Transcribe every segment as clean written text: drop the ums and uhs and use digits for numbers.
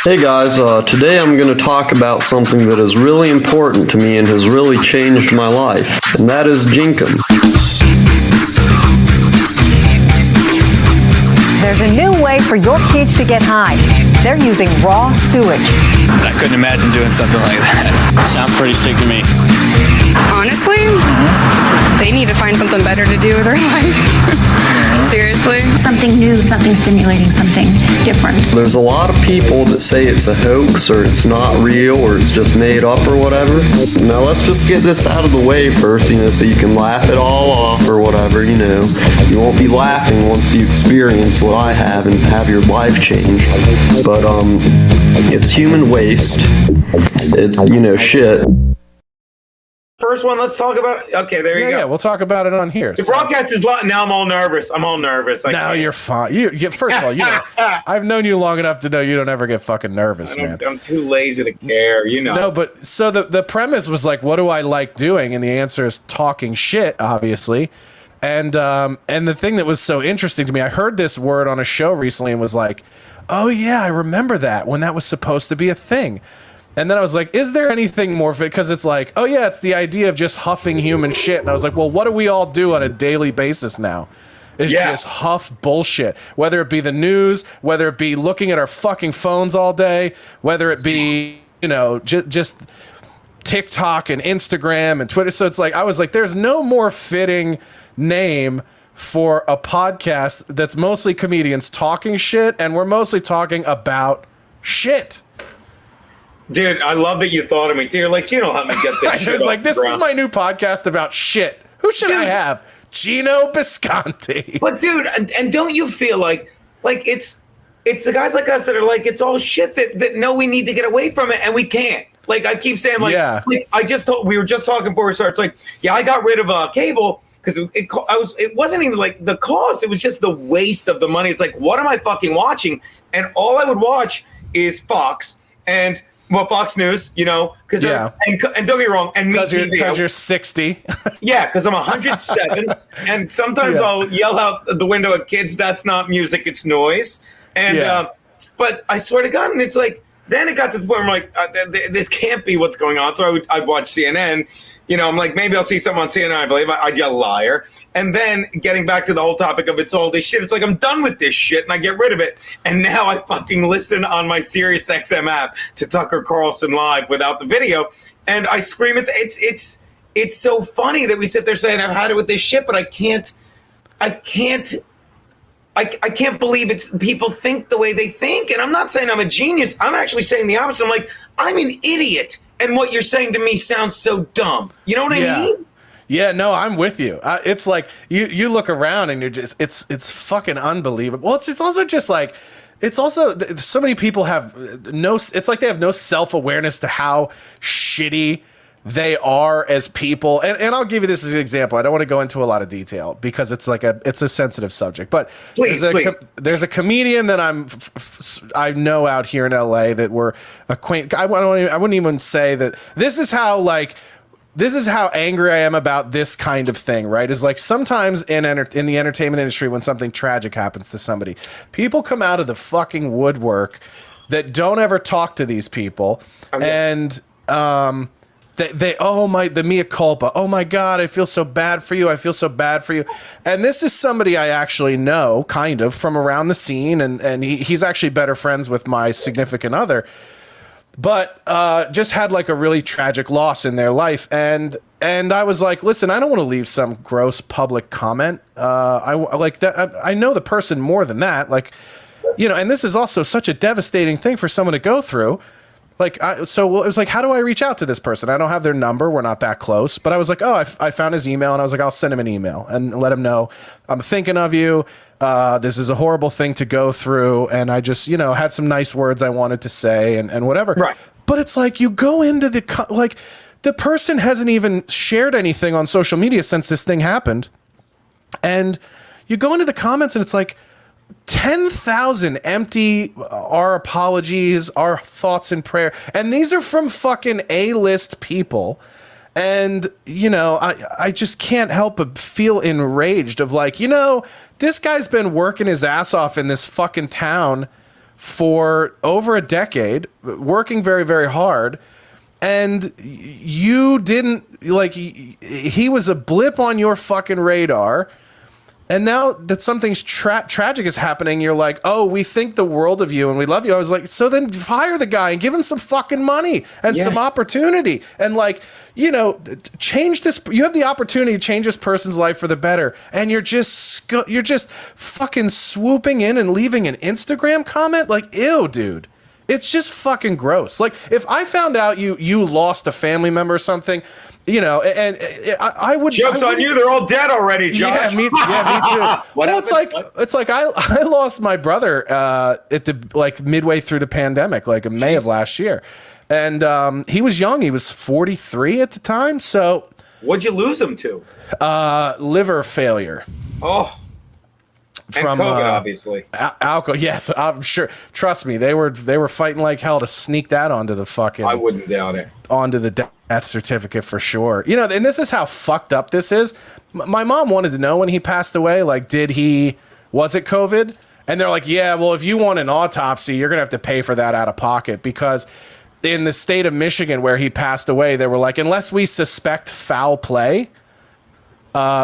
Hey guys, today I'm going to talk about something that is really important to me and has really changed my life, and that is Jenkum. There's a new way for your kids to get high. They're using raw sewage. I couldn't imagine doing something like that. Sounds pretty sick to me. Honestly, they need to find something better to do with their life. Seriously. Something new, something stimulating, something different. There's a lot of people that say it's a hoax or it's not real or it's just made up or whatever. Now let's just get this out of the way first, so you can laugh it all off or whatever, You won't be laughing once you experience what I have and have your life change. But, it's human waste. It's, shit. First one, let's talk about. Okay, there you go. Yeah, we'll talk about it on here. The broadcast is live. Now I'm all nervous. Now you're fine. First of all, I've known you long enough to know you don't ever get fucking nervous, man. I'm too lazy to care, No, but so the premise was like, what do I like doing? And the answer is talking shit, obviously. And the thing that was so interesting to me, I heard this word on a show recently and was like, oh yeah, I remember that when that was supposed to be a thing. And then I was like, is there anything more fit? Because it's like, oh yeah, it's the idea of just huffing human shit. And I was like, well, what do we all do on a daily basis now? Is just huff bullshit. Whether it be the news, whether it be looking at our fucking phones all day, whether it be, just TikTok and Instagram and Twitter. So it's like, I was like, there's no more fitting name for a podcast that's mostly comedians talking shit, and we're mostly talking about shit. Dude, I love that you thought of me. Dude, like, you know how to get this shit. I was like, this is my new podcast about shit. Who should I have? Geno Bisconte. But dude, and don't you feel like it's the guys like us that are like, it's all shit that know we need to get away from it and we can't. Like I keep saying, we were just talking before we started. It's like, yeah, I got rid of cable because it wasn't even like the cost. It was just the waste of the money. It's like, what am I fucking watching? And all I would watch is Fox and Fox News, because and don't get me wrong, and me TV. Because you're 60. Yeah, because I'm 107, and sometimes I'll yell out the window at kids, that's not music, it's noise. And but I swear to God, and it's like, then it got to the point where I'm like, this can't be what's going on. So I'd watch CNN. I'm like, maybe I'll see something on CNN, I believe. I'd yell liar. And then getting back to the whole topic of it's all this shit, it's like, I'm done with this shit, and I get rid of it. And now I fucking listen on my Sirius XM app to Tucker Carlson Live without the video. And I scream at it's so funny that we sit there saying, I've had it with this shit, but I can't believe it's people think the way they think. And I'm not saying I'm a genius. I'm actually saying the opposite. I'm like, I'm an idiot. And what you're saying to me sounds so dumb. You know what I mean? Yeah, no, I'm with you. It's like you look around and you're just it's fucking unbelievable. Well, it's also just like so many people have it's like they have no self-awareness to how shitty they are as people. And I'll give you this as an example. I don't want to go into a lot of detail because it's a sensitive subject. But please. There's a comedian that I know out here in LA that we're acquainted. I wouldn't even say that this is how angry I am about this kind of thing, right? Is like sometimes in the entertainment industry, when something tragic happens to somebody, people come out of the fucking woodwork that don't ever talk to these people. Okay. And the mea culpa. Oh my God, I feel so bad for you. I feel so bad for you. And this is somebody I actually know kind of from around the scene. And he's actually better friends with my significant other, but just had like a really tragic loss in their life. And I was like, listen, I don't want to leave some gross public comment. I know the person more than that. And this is also such a devastating thing for someone to go through. So it was like, how do I reach out to this person? I don't have their number. We're not that close. But I was like, I found his email, and I was like, I'll send him an email and let him know I'm thinking of you. This is a horrible thing to go through. And I just, had some nice words I wanted to say and whatever. Right. But it's like you go into the person hasn't even shared anything on social media since this thing happened. And you go into the comments and it's like, 10,000 empty, our apologies, our thoughts and prayer. And these are from fucking A-list people. And, I just can't help but feel enraged of this guy's been working his ass off in this fucking town for over a decade, working very, very hard. And you didn't, like, he was a blip on your fucking radar. And now that something's tragic is happening, you're like, oh, we think the world of you and we love you. I was like, so then fire the guy and give him some fucking money and some opportunity. And like, you know, change this. You have the opportunity to change this person's life for the better. And you're just fucking swooping in and leaving an Instagram comment. Like, ew, dude. It's just fucking gross. Like, if I found out you lost a family member or something, you know, and I would. Joke's on you. They're all dead already, Josh. Yeah, me too. Well, it's like I lost my brother at the like midway through the pandemic, like in May of last year, and he was young. He was 43 at the time. So, what'd you lose him to? Liver failure. Oh. From and COVID, obviously. Alcohol, yes, I'm sure. Trust me, they were fighting like hell to sneak that onto the fucking. I wouldn't doubt it. Onto the death certificate for sure. You know, and this is how fucked up this is. My mom wanted to know when he passed away. Like, was it COVID? And they're like, yeah. Well, if you want an autopsy, you're gonna have to pay for that out of pocket because in the state of Michigan where he passed away, they were like, unless we suspect foul play.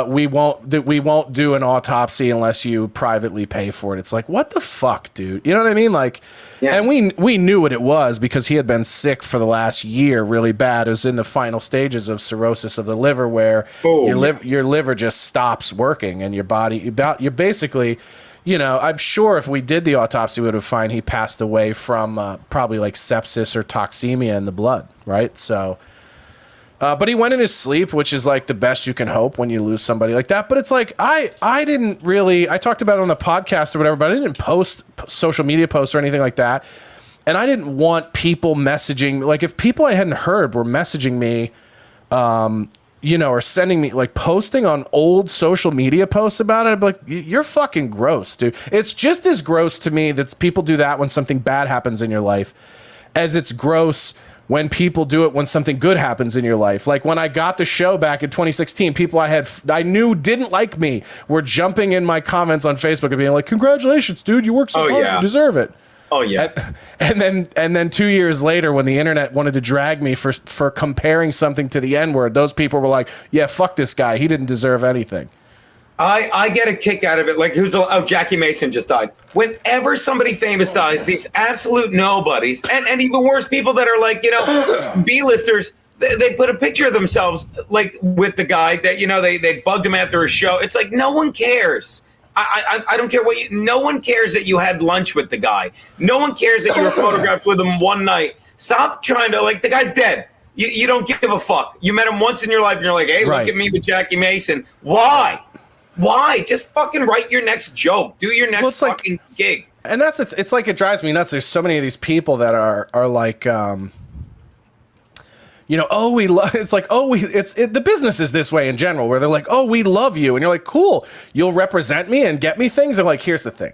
We won't do an autopsy unless you privately pay for it. It's like, what the fuck, dude? You know what I mean? Like, and we knew what it was because he had been sick for the last year really bad. It was in the final stages of cirrhosis of the liver where your liver just stops working and your body, you're basically, you know, I'm sure if we did the autopsy, we would have found he passed away from probably like sepsis or toxemia in the blood, right? So... but he went in his sleep, which is like the best you can hope when you lose somebody like that. But it's like, I didn't really, I talked about it on the podcast or whatever, but I didn't post social media posts or anything like that. And I didn't want people messaging, like if people I hadn't heard were messaging me, you know, or sending me, like posting on old social media posts about it, I'd be like, you're fucking gross, dude. It's just as gross to me that people do that when something bad happens in your life as it's gross when people do it when something good happens in your life. Like when I got the show back in 2016, people I knew didn't like me were jumping in my comments on Facebook and being like, congratulations, dude, you worked so hard, you deserve it. Oh yeah. And then 2 years later, when the internet wanted to drag me for comparing something to the N-word, those people were like, yeah, fuck this guy. He didn't deserve anything. I get a kick out of it. Like Jackie Mason just died. Whenever somebody famous dies, these absolute nobodies, and even worse, people that are like, you know, B-listers, they put a picture of themselves like with the guy that, you know, they bugged him after a show. It's like, no one cares. I don't care no one cares that you had lunch with the guy. No one cares that you were photographed with him one night. Stop trying to, like, the guy's dead. You don't give a fuck. You met him once in your life and you're like, hey, look at me with Jackie Mason. Why? Just fucking write your next joke. Do your next fucking gig. And it's like, it drives me nuts. There's so many of these people that are like, you know, oh, it's like, oh, the business is this way in general, where they're like, oh, we love you. And you're like, cool, you'll represent me and get me things. I'm like, here's the thing.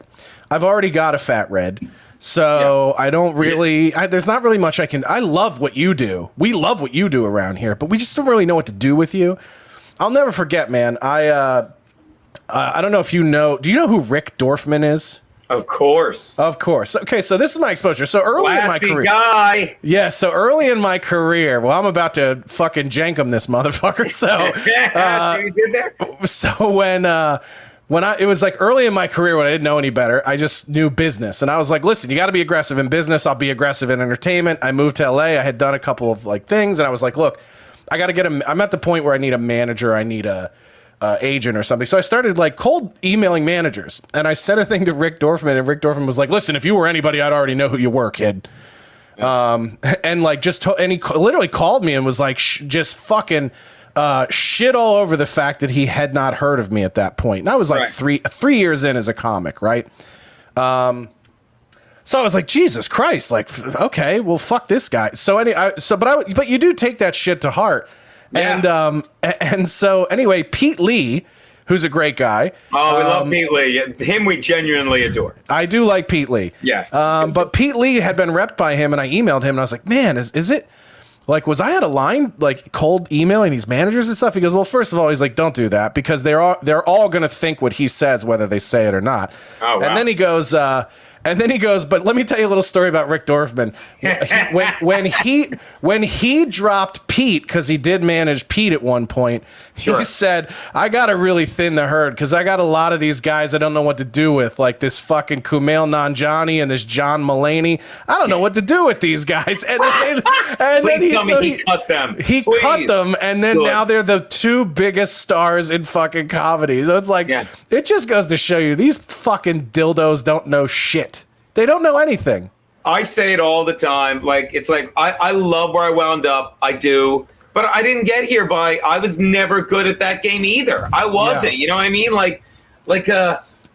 I've already got a fat red. So I don't really, there's not really much I love what you do. We love what you do around here, but we just don't really know what to do with you. I'll never forget, man. I don't know if you know. Do you know who Rick Dorfman is? Of course. Okay, so this is my exposure. So early in my career. Guy. Yeah, so early in my career. Well, I'm about to fucking Jenkum this motherfucker. So you did there? So when it was like early in my career when I didn't know any better, I just knew business. And I was like, listen, you got to be aggressive in business. I'll be aggressive in entertainment. I moved to LA. I had done a couple of like things. And I was like, look, I got to I'm at the point where I need a manager. I need a agent or something. So I started like cold emailing managers, and I sent a thing to Rick Dorfman, and Rick Dorfman was like, listen, if you were anybody, I'd already know who you were, kid. Yeah. And like and he literally called me and was like, just fucking shit all over the fact that he had not heard of me at that point. And I was like three years in as a comic. Right. So I was like, Jesus Christ, like, okay, well, fuck this guy. So but you do take that shit to heart. Yeah. And so anyway, Pete Lee, who's a great guy. Oh, we love Pete Lee. Him we genuinely adore. I do like Pete Lee. Yeah. But Pete Lee had been repped by him, and I emailed him, and I was like, man, is it like, was I out of line, like cold emailing these managers and stuff? He goes, well, first of all, he's like, don't do that, because they're all going to think what he says, whether they say it or not. Oh, wow. And then he goes, And then he goes, but let me tell you a little story about Rick Dorfman. When he dropped Pete, because he did manage Pete at one point, he said, I got to really thin the herd because I got a lot of these guys I don't know what to do with, like this fucking Kumail Nanjiani and this John Mulaney. I don't know what to do with these guys. And then he cut them. He cut them, and then now they're the two biggest stars in fucking comedy. So it's like, it just goes to show you, these fucking dildos don't know shit. They don't know anything. I say it all the time. Like, it's like, I love where I wound up. I do. But I didn't get here I was never good at that game either. I wasn't, you know what I mean?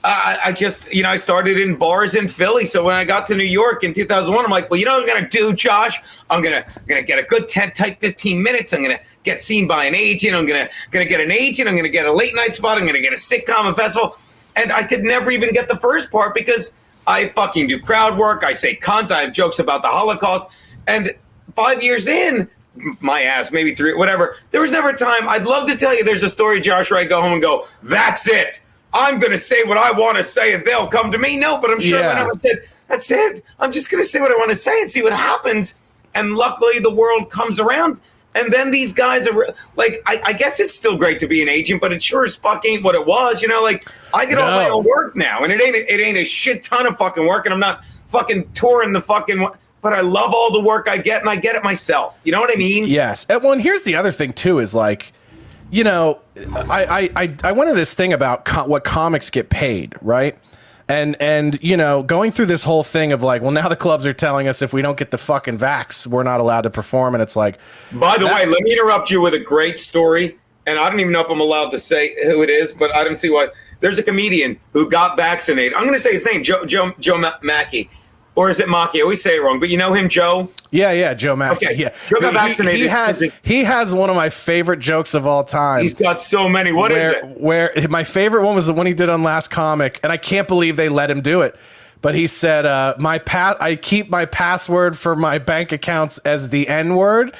I just, I started in bars in Philly. So when I got to New York in 2001, I'm like, well, you know what I'm going to do, Josh? I'm going to get a good 15 minutes. I'm going to get seen by an agent. I'm going to get an agent. I'm going to get a late night spot. I'm going to get a sitcom, a festival. And I could never even get the first part because I fucking do crowd work. I say cunt. I have jokes about the Holocaust. And 5 years in, my ass, maybe 3, whatever. There was never a time. I'd love to tell you there's a story, Josh, where I go home and go, that's it. I'm going to say what I want to say and they'll come to me. No, but I'm sure when I said, that's it. I'm just going to say what I want to say and see what happens. And luckily the world comes around. And then these guys are like, I guess it's still great to be an agent, but it sure as fuck ain't what it was. Like I get all my own work now and it ain't a shit ton of fucking work. And I'm not fucking touring the fucking, but I love all the work I get and I get it myself. You know what I mean? Yes. And well, and here's the other thing too, is like, I went to this thing about what comics get paid, right? And going through this whole thing of like, well, now the clubs are telling us if we don't get the fucking vax, we're not allowed to perform. And it's like, by the way, let me interrupt you with a great story. And I don't even know if I'm allowed to say who it is, but I don't see why. There's a comedian who got vaccinated. I'm going to say his name, Joe Mackey. Or is it Maki? I always say it wrong, but you know him, Joe? Yeah, Joe Mackey. Okay. Yeah. Joe got vaccinated. He has one of my favorite jokes of all time. He's got so many. What is it? Where my favorite one was the one he did on Last Comic, and I can't believe they let him do it. But he said, I keep my password for my bank accounts as the N-word,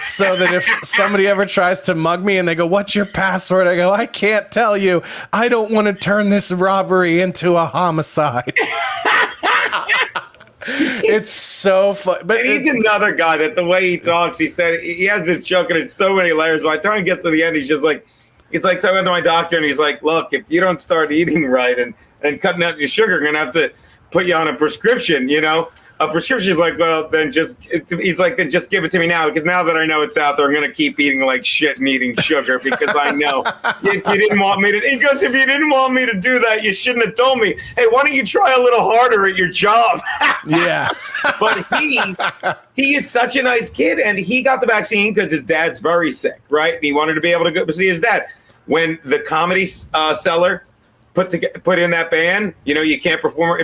so that if somebody ever tries to mug me and they go, what's your password? I go, I can't tell you. I don't want to turn this robbery into a homicide. It's so fun. But he's another guy that the way he talks, he said he has this joke and it's so many layers. By the time he gets to the end, he's like, so I went to my doctor and he's like, look, if you don't start eating right and cutting out your sugar, I'm going to have to put you on a prescription, A prescription is like, well, then just give it to me now, because now that I know it's out there, I'm going to keep eating like shit and eating sugar because I know if you didn't want me to, he goes, if you didn't want me to do that, you shouldn't have told me. Hey, why don't you try a little harder at your job? Yeah. But he is such a nice kid, and he got the vaccine because his dad's very sick, right? And he wanted to be able to go see his dad. When the Comedy Cellar put in that ban, you can't perform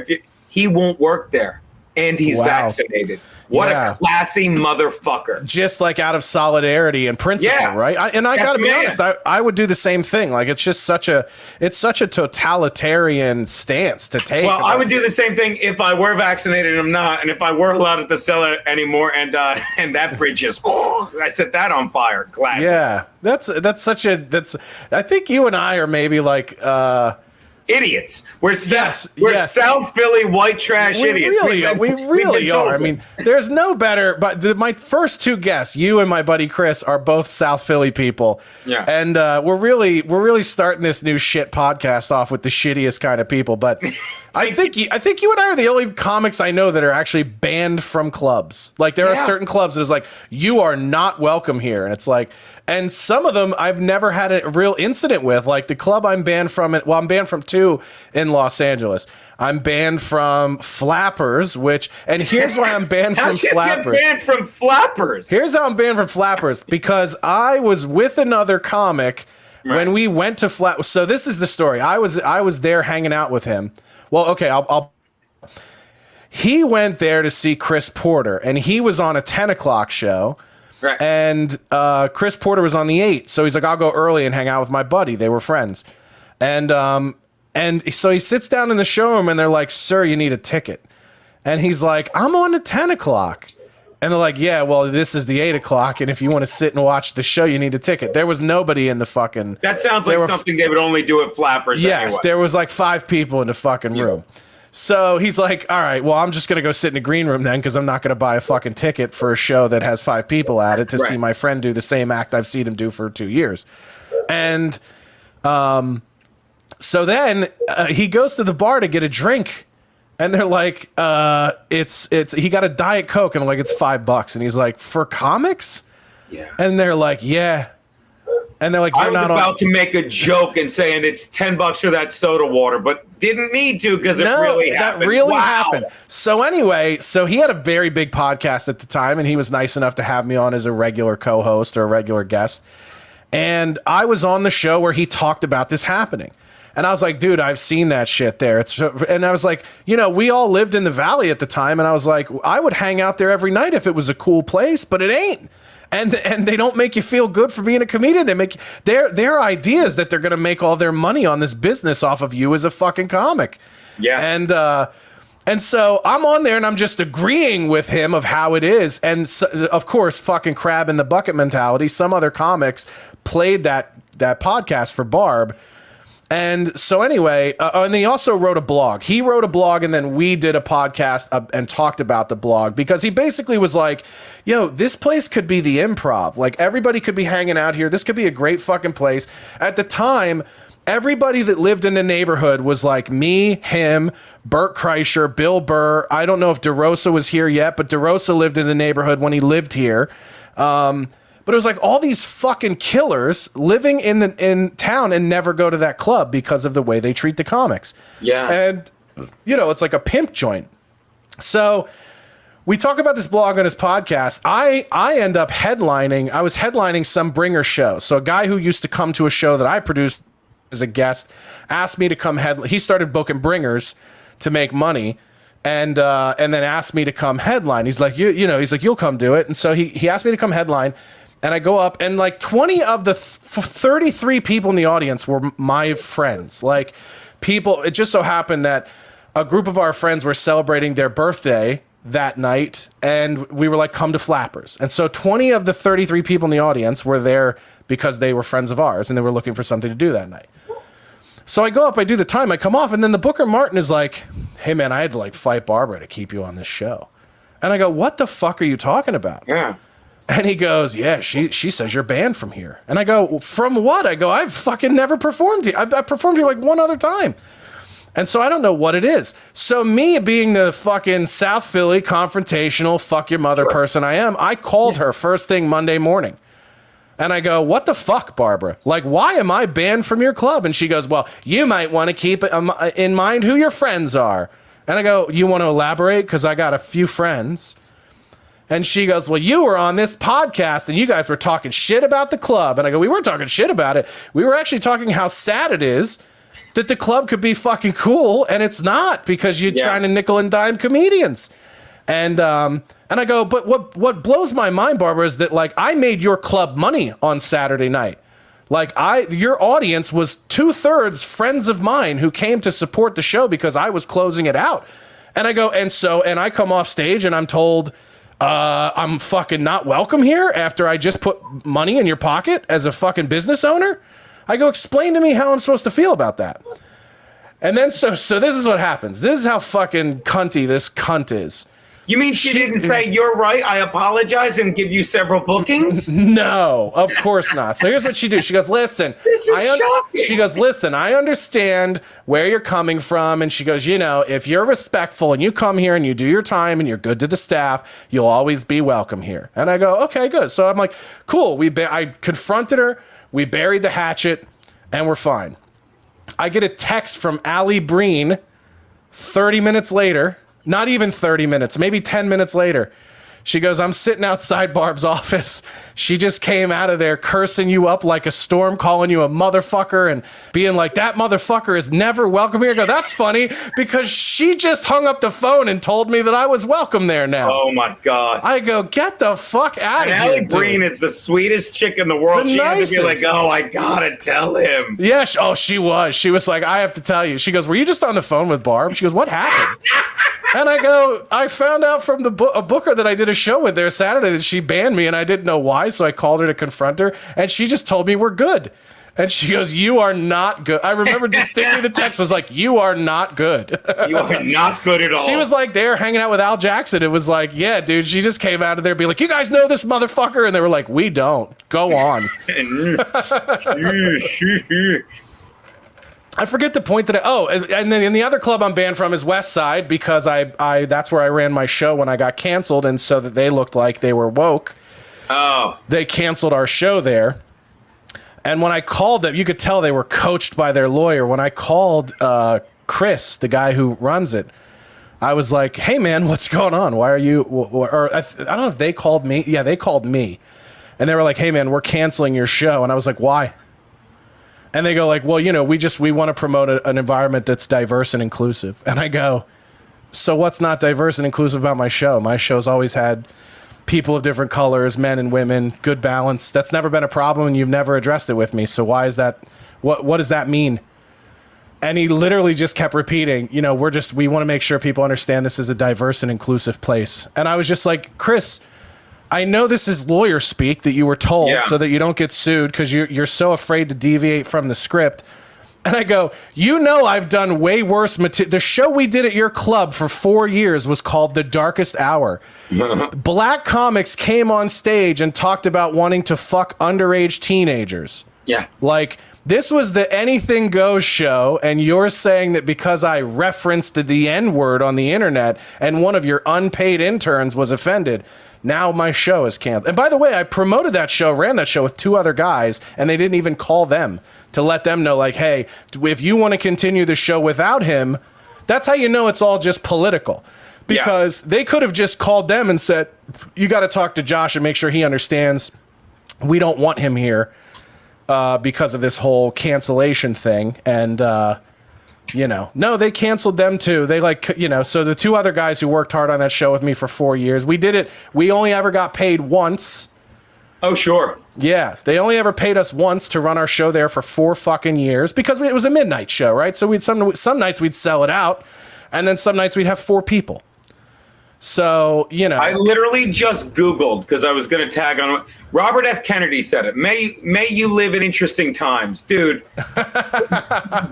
he won't work there. And he's vaccinated. What a classy motherfucker. Just like out of solidarity and principle, right? I got to be honest, I would do the same thing. Like, it's just such a totalitarian stance to take. Well, I would do the same thing if I were vaccinated and I'm not, and if I were allowed at the cellar anymore, and that bridge is, I set that on fire. Glad. Yeah, that's I think you and I are maybe like, idiots. We're South Philly white trash idiots. We really are. I mean, there's no better. But my first two guests, you and my buddy Chris, are both South Philly people. Yeah. And we're really starting this new shit podcast off with the shittiest kind of people. But I think you and I are the only comics I know that are actually banned from clubs. Like, there are certain clubs that is like, you are not welcome here, and it's like. And some of them I've never had a real incident with. Like the club I'm banned from, I'm banned from 2 in Los Angeles. I'm banned from Flappers, and here's why I'm banned from Flappers. Get banned from Flappers? Here's how I'm banned from Flappers, because I was with another comic when we went to Flappers. So this is the story. I was there hanging out with him. Well, okay, he went there to see Chris Porter, and he was on a 10 o'clock show. Right. And Chris Porter was on the 8, so he's like, I'll go early and hang out with my buddy. They were friends. And so he sits down in the showroom, and they're like, sir, you need a ticket. And he's like, I'm on at 10 o'clock. And they're like, yeah, well, this is the 8 o'clock, and if you want to sit and watch the show, you need a ticket. There was nobody in the fucking... That sounds like something they would only do at Flappers. Yes, anyway. There was like 5 people in the fucking room. So he's like, all right, well, I'm just going to go sit in the green room then because I'm not going to buy a fucking ticket for a show that has 5 people at it to see my friend do the same act I've seen him do for 2 years. And so then he goes to the bar to get a drink. And they're like, he got a Diet Coke. And I'm like, it's $5. And he's like, for comics? Yeah. And they're like, yeah. And they're like, I was about to make a joke and saying it's $10 for that soda water, but didn't need to because really happened. That really happened. So anyway, he had a very big podcast at the time, and he was nice enough to have me on as a regular co-host or a regular guest. And I was on the show where he talked about this happening. And I was like, dude, I've seen that shit there. And I was like, we all lived in the Valley at the time. And I was like, I would hang out there every night if it was a cool place, but it ain't. And they don't make you feel good for being a comedian. They make their ideas that they're going to make all their money on this business off of you as a fucking comic. Yeah. And so I'm on there and I'm just agreeing with him of how it is. And so, of course, fucking crab in the bucket mentality. Some other comics played that podcast for Barb. And so anyway, and he also wrote a blog. He wrote a blog, and then we did a podcast and talked about the blog because he basically was like, yo, this place could be the Improv. Like, everybody could be hanging out here. This could be a great fucking place. At the time, everybody that lived in the neighborhood was like me, him, Bert Kreischer, Bill Burr. I don't know if DeRosa was here yet, but DeRosa lived in the neighborhood when he lived here. But it was like all these fucking killers living in town and never go to that club because of the way they treat the comics. Yeah. And, it's like a pimp joint. So we talk about this blog on his podcast. I end up headlining. I was headlining some bringer show. So a guy who used to come to a show that I produced as a guest asked me to come he started booking bringers to make money. And then asked me to come headline. He's like, he's like, you'll come do it. And so he asked me to come headline. And I go up, and like 20 of the 33 people in the audience were my friends. Like, people, it just so happened that a group of our friends were celebrating their birthday that night, and we were like, come to Flappers. And so 20 of the 33 people in the audience were there because they were friends of ours, and they were looking for something to do that night. So I go up, I do the time, I come off, and then the Booker Martin is like, hey man, I had to like fight Barbara to keep you on this show. And I go, what the fuck are you talking about? Yeah. And he goes, yeah, she says you're banned from here. And I go, from what? I go, I've fucking never performed here. I performed here like one other time. And so I don't know what it is. So me being the fucking South Philly confrontational fuck your mother person I am, I called her first thing Monday morning. And I go, what the fuck, Barbara? Like, why am I banned from your club? And she goes, well, you might want to keep in mind who your friends are. And I go, you want to elaborate? Because I got a few friends. And she goes, well, you were on this podcast and you guys were talking shit about the club. And I go, we weren't talking shit about it. We were actually talking how sad it is that the club could be fucking cool and it's not because you're trying to nickel and dime comedians. And I go, but what blows my mind, Barbara, is that like I made your club money on Saturday night. Like your audience was 2/3 friends of mine who came to support the show because I was closing it out. And I go, and I come off stage and I'm told, I'm fucking not welcome here after I just put money in your pocket as a fucking business owner. I go, explain to me how I'm supposed to feel about that. And then so this is what happens. This is how fucking cunty this cunt is. You mean she didn't say, you're right, I apologize, and give you several bookings? No, of course not. So here's what she do. She goes, listen. This is shocking. She goes, listen, I understand where you're coming from. And she goes, if you're respectful and you come here and you do your time and you're good to the staff, you'll always be welcome here. And I go, okay, good. So I'm like, cool. I confronted her. We buried the hatchet and we're fine. I get a text from Allie Breen 30 minutes later. Not even 30 minutes, maybe 10 minutes later. She goes, I'm sitting outside Barb's office. She just came out of there cursing you up like a storm, calling you a motherfucker and being like, that motherfucker is never welcome here. I go, that's funny because she just hung up the phone and told me that I was welcome there now. Oh my God. I go, get the fuck out of here. Allie Breen is the sweetest chick in the world. She had to be like, oh, I gotta tell him. Yeah, she was. She was like, I have to tell you. She goes, were you just on the phone with Barb? She goes, what happened? And I go, I found out from a booker that I did a show with there Saturday that she banned me and I didn't know why. So I called her to confront her and she just told me we're good. And she goes, "You are not good." I remember distinctly the text was like, "You are not good." You are not good at all. She was like there hanging out with Al Jackson. It was like, yeah, dude, she just came out of there being like, "You guys know this motherfucker?" And they were like, "We don't. Go on." I forget the point that and then in the other club I'm banned from is West Side because I that's where I ran my show when I got canceled, and so that they looked like they were woke. Oh. They canceled our show there. And when I called them, you could tell they were coached by their lawyer. When I called Chris, the guy who runs it, I was like, "Hey, man, what's going on? Why are you?" Or I don't know if they called me. Yeah, they called me. And they were like, "Hey, man, we're canceling your show." And I was like, "Why?" And they go like, "Well, you know, we want to promote an environment that's diverse and inclusive." And I go, "So what's not diverse and inclusive about my show? My show's always had people of different colors, men and women, good balance. That's never been a problem, and you've never addressed it with me. So why is that? What does that mean?" And he literally just kept repeating, "You know, we want to make sure people understand this is a diverse and inclusive place." And I was just like, "Chris, I know this is lawyer speak that you were told so that you don't get sued because you're so afraid to deviate from the script." And I go, "You know, I've done way worse material. The show we did at your club for 4 years was called The Darkest Hour. Black comics came on stage and talked about wanting to fuck underage teenagers. Yeah. Like, this was the anything goes show, and you're saying that because I referenced the N-word on the internet and one of your unpaid interns was offended, now my show is canceled." And by the way, I promoted that show, ran that show with 2 other guys, and they didn't even call them to let them know, like, "Hey, if you want to continue the show without him," that's how you know it's all just political. Because they could have just called them and said, "You got to talk to Josh and make sure he understands we don't want him here because of this whole cancellation thing." And, you know, no, they canceled them too. They so the 2 other guys who worked hard on that show with me for 4 years, we did it. We only ever got paid once. Oh, sure. Yeah, they only ever paid us once to run our show there for 4 fucking years because it was a midnight show, right? So some nights we'd sell it out, and then some nights we'd have 4 people. So, you know. I literally just Googled because I was going to tag on. Robert F. Kennedy said it. May you live in interesting times. Dude,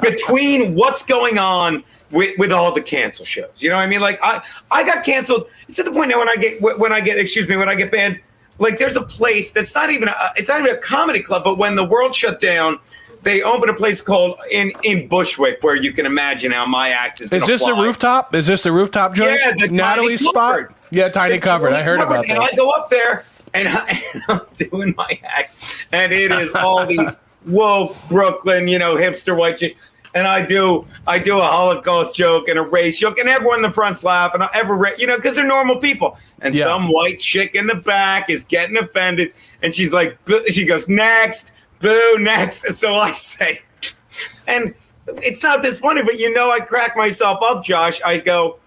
between what's going on with all the cancel shows, you know what I mean? Like, I got canceled. It's at the point now when I get banned. Like, there's a place that's not even a comedy club, but when the world shut down, they opened a place called in Bushwick where you can imagine how my act is going to fly. Is this the rooftop joint? Yeah, the Natalie's spot? Yeah, tiny covered. I heard about that. And I go up there and I'm doing my act, and it is all these woke Brooklyn, hipster white chicks. And I do a Holocaust joke and a race joke, and everyone in the front's laughing. Because they're normal people. And some white chick in the back is getting offended, and she's like, she goes, "Next, boo, next." And so I say, and it's not this funny, but I crack myself up, Josh. I go,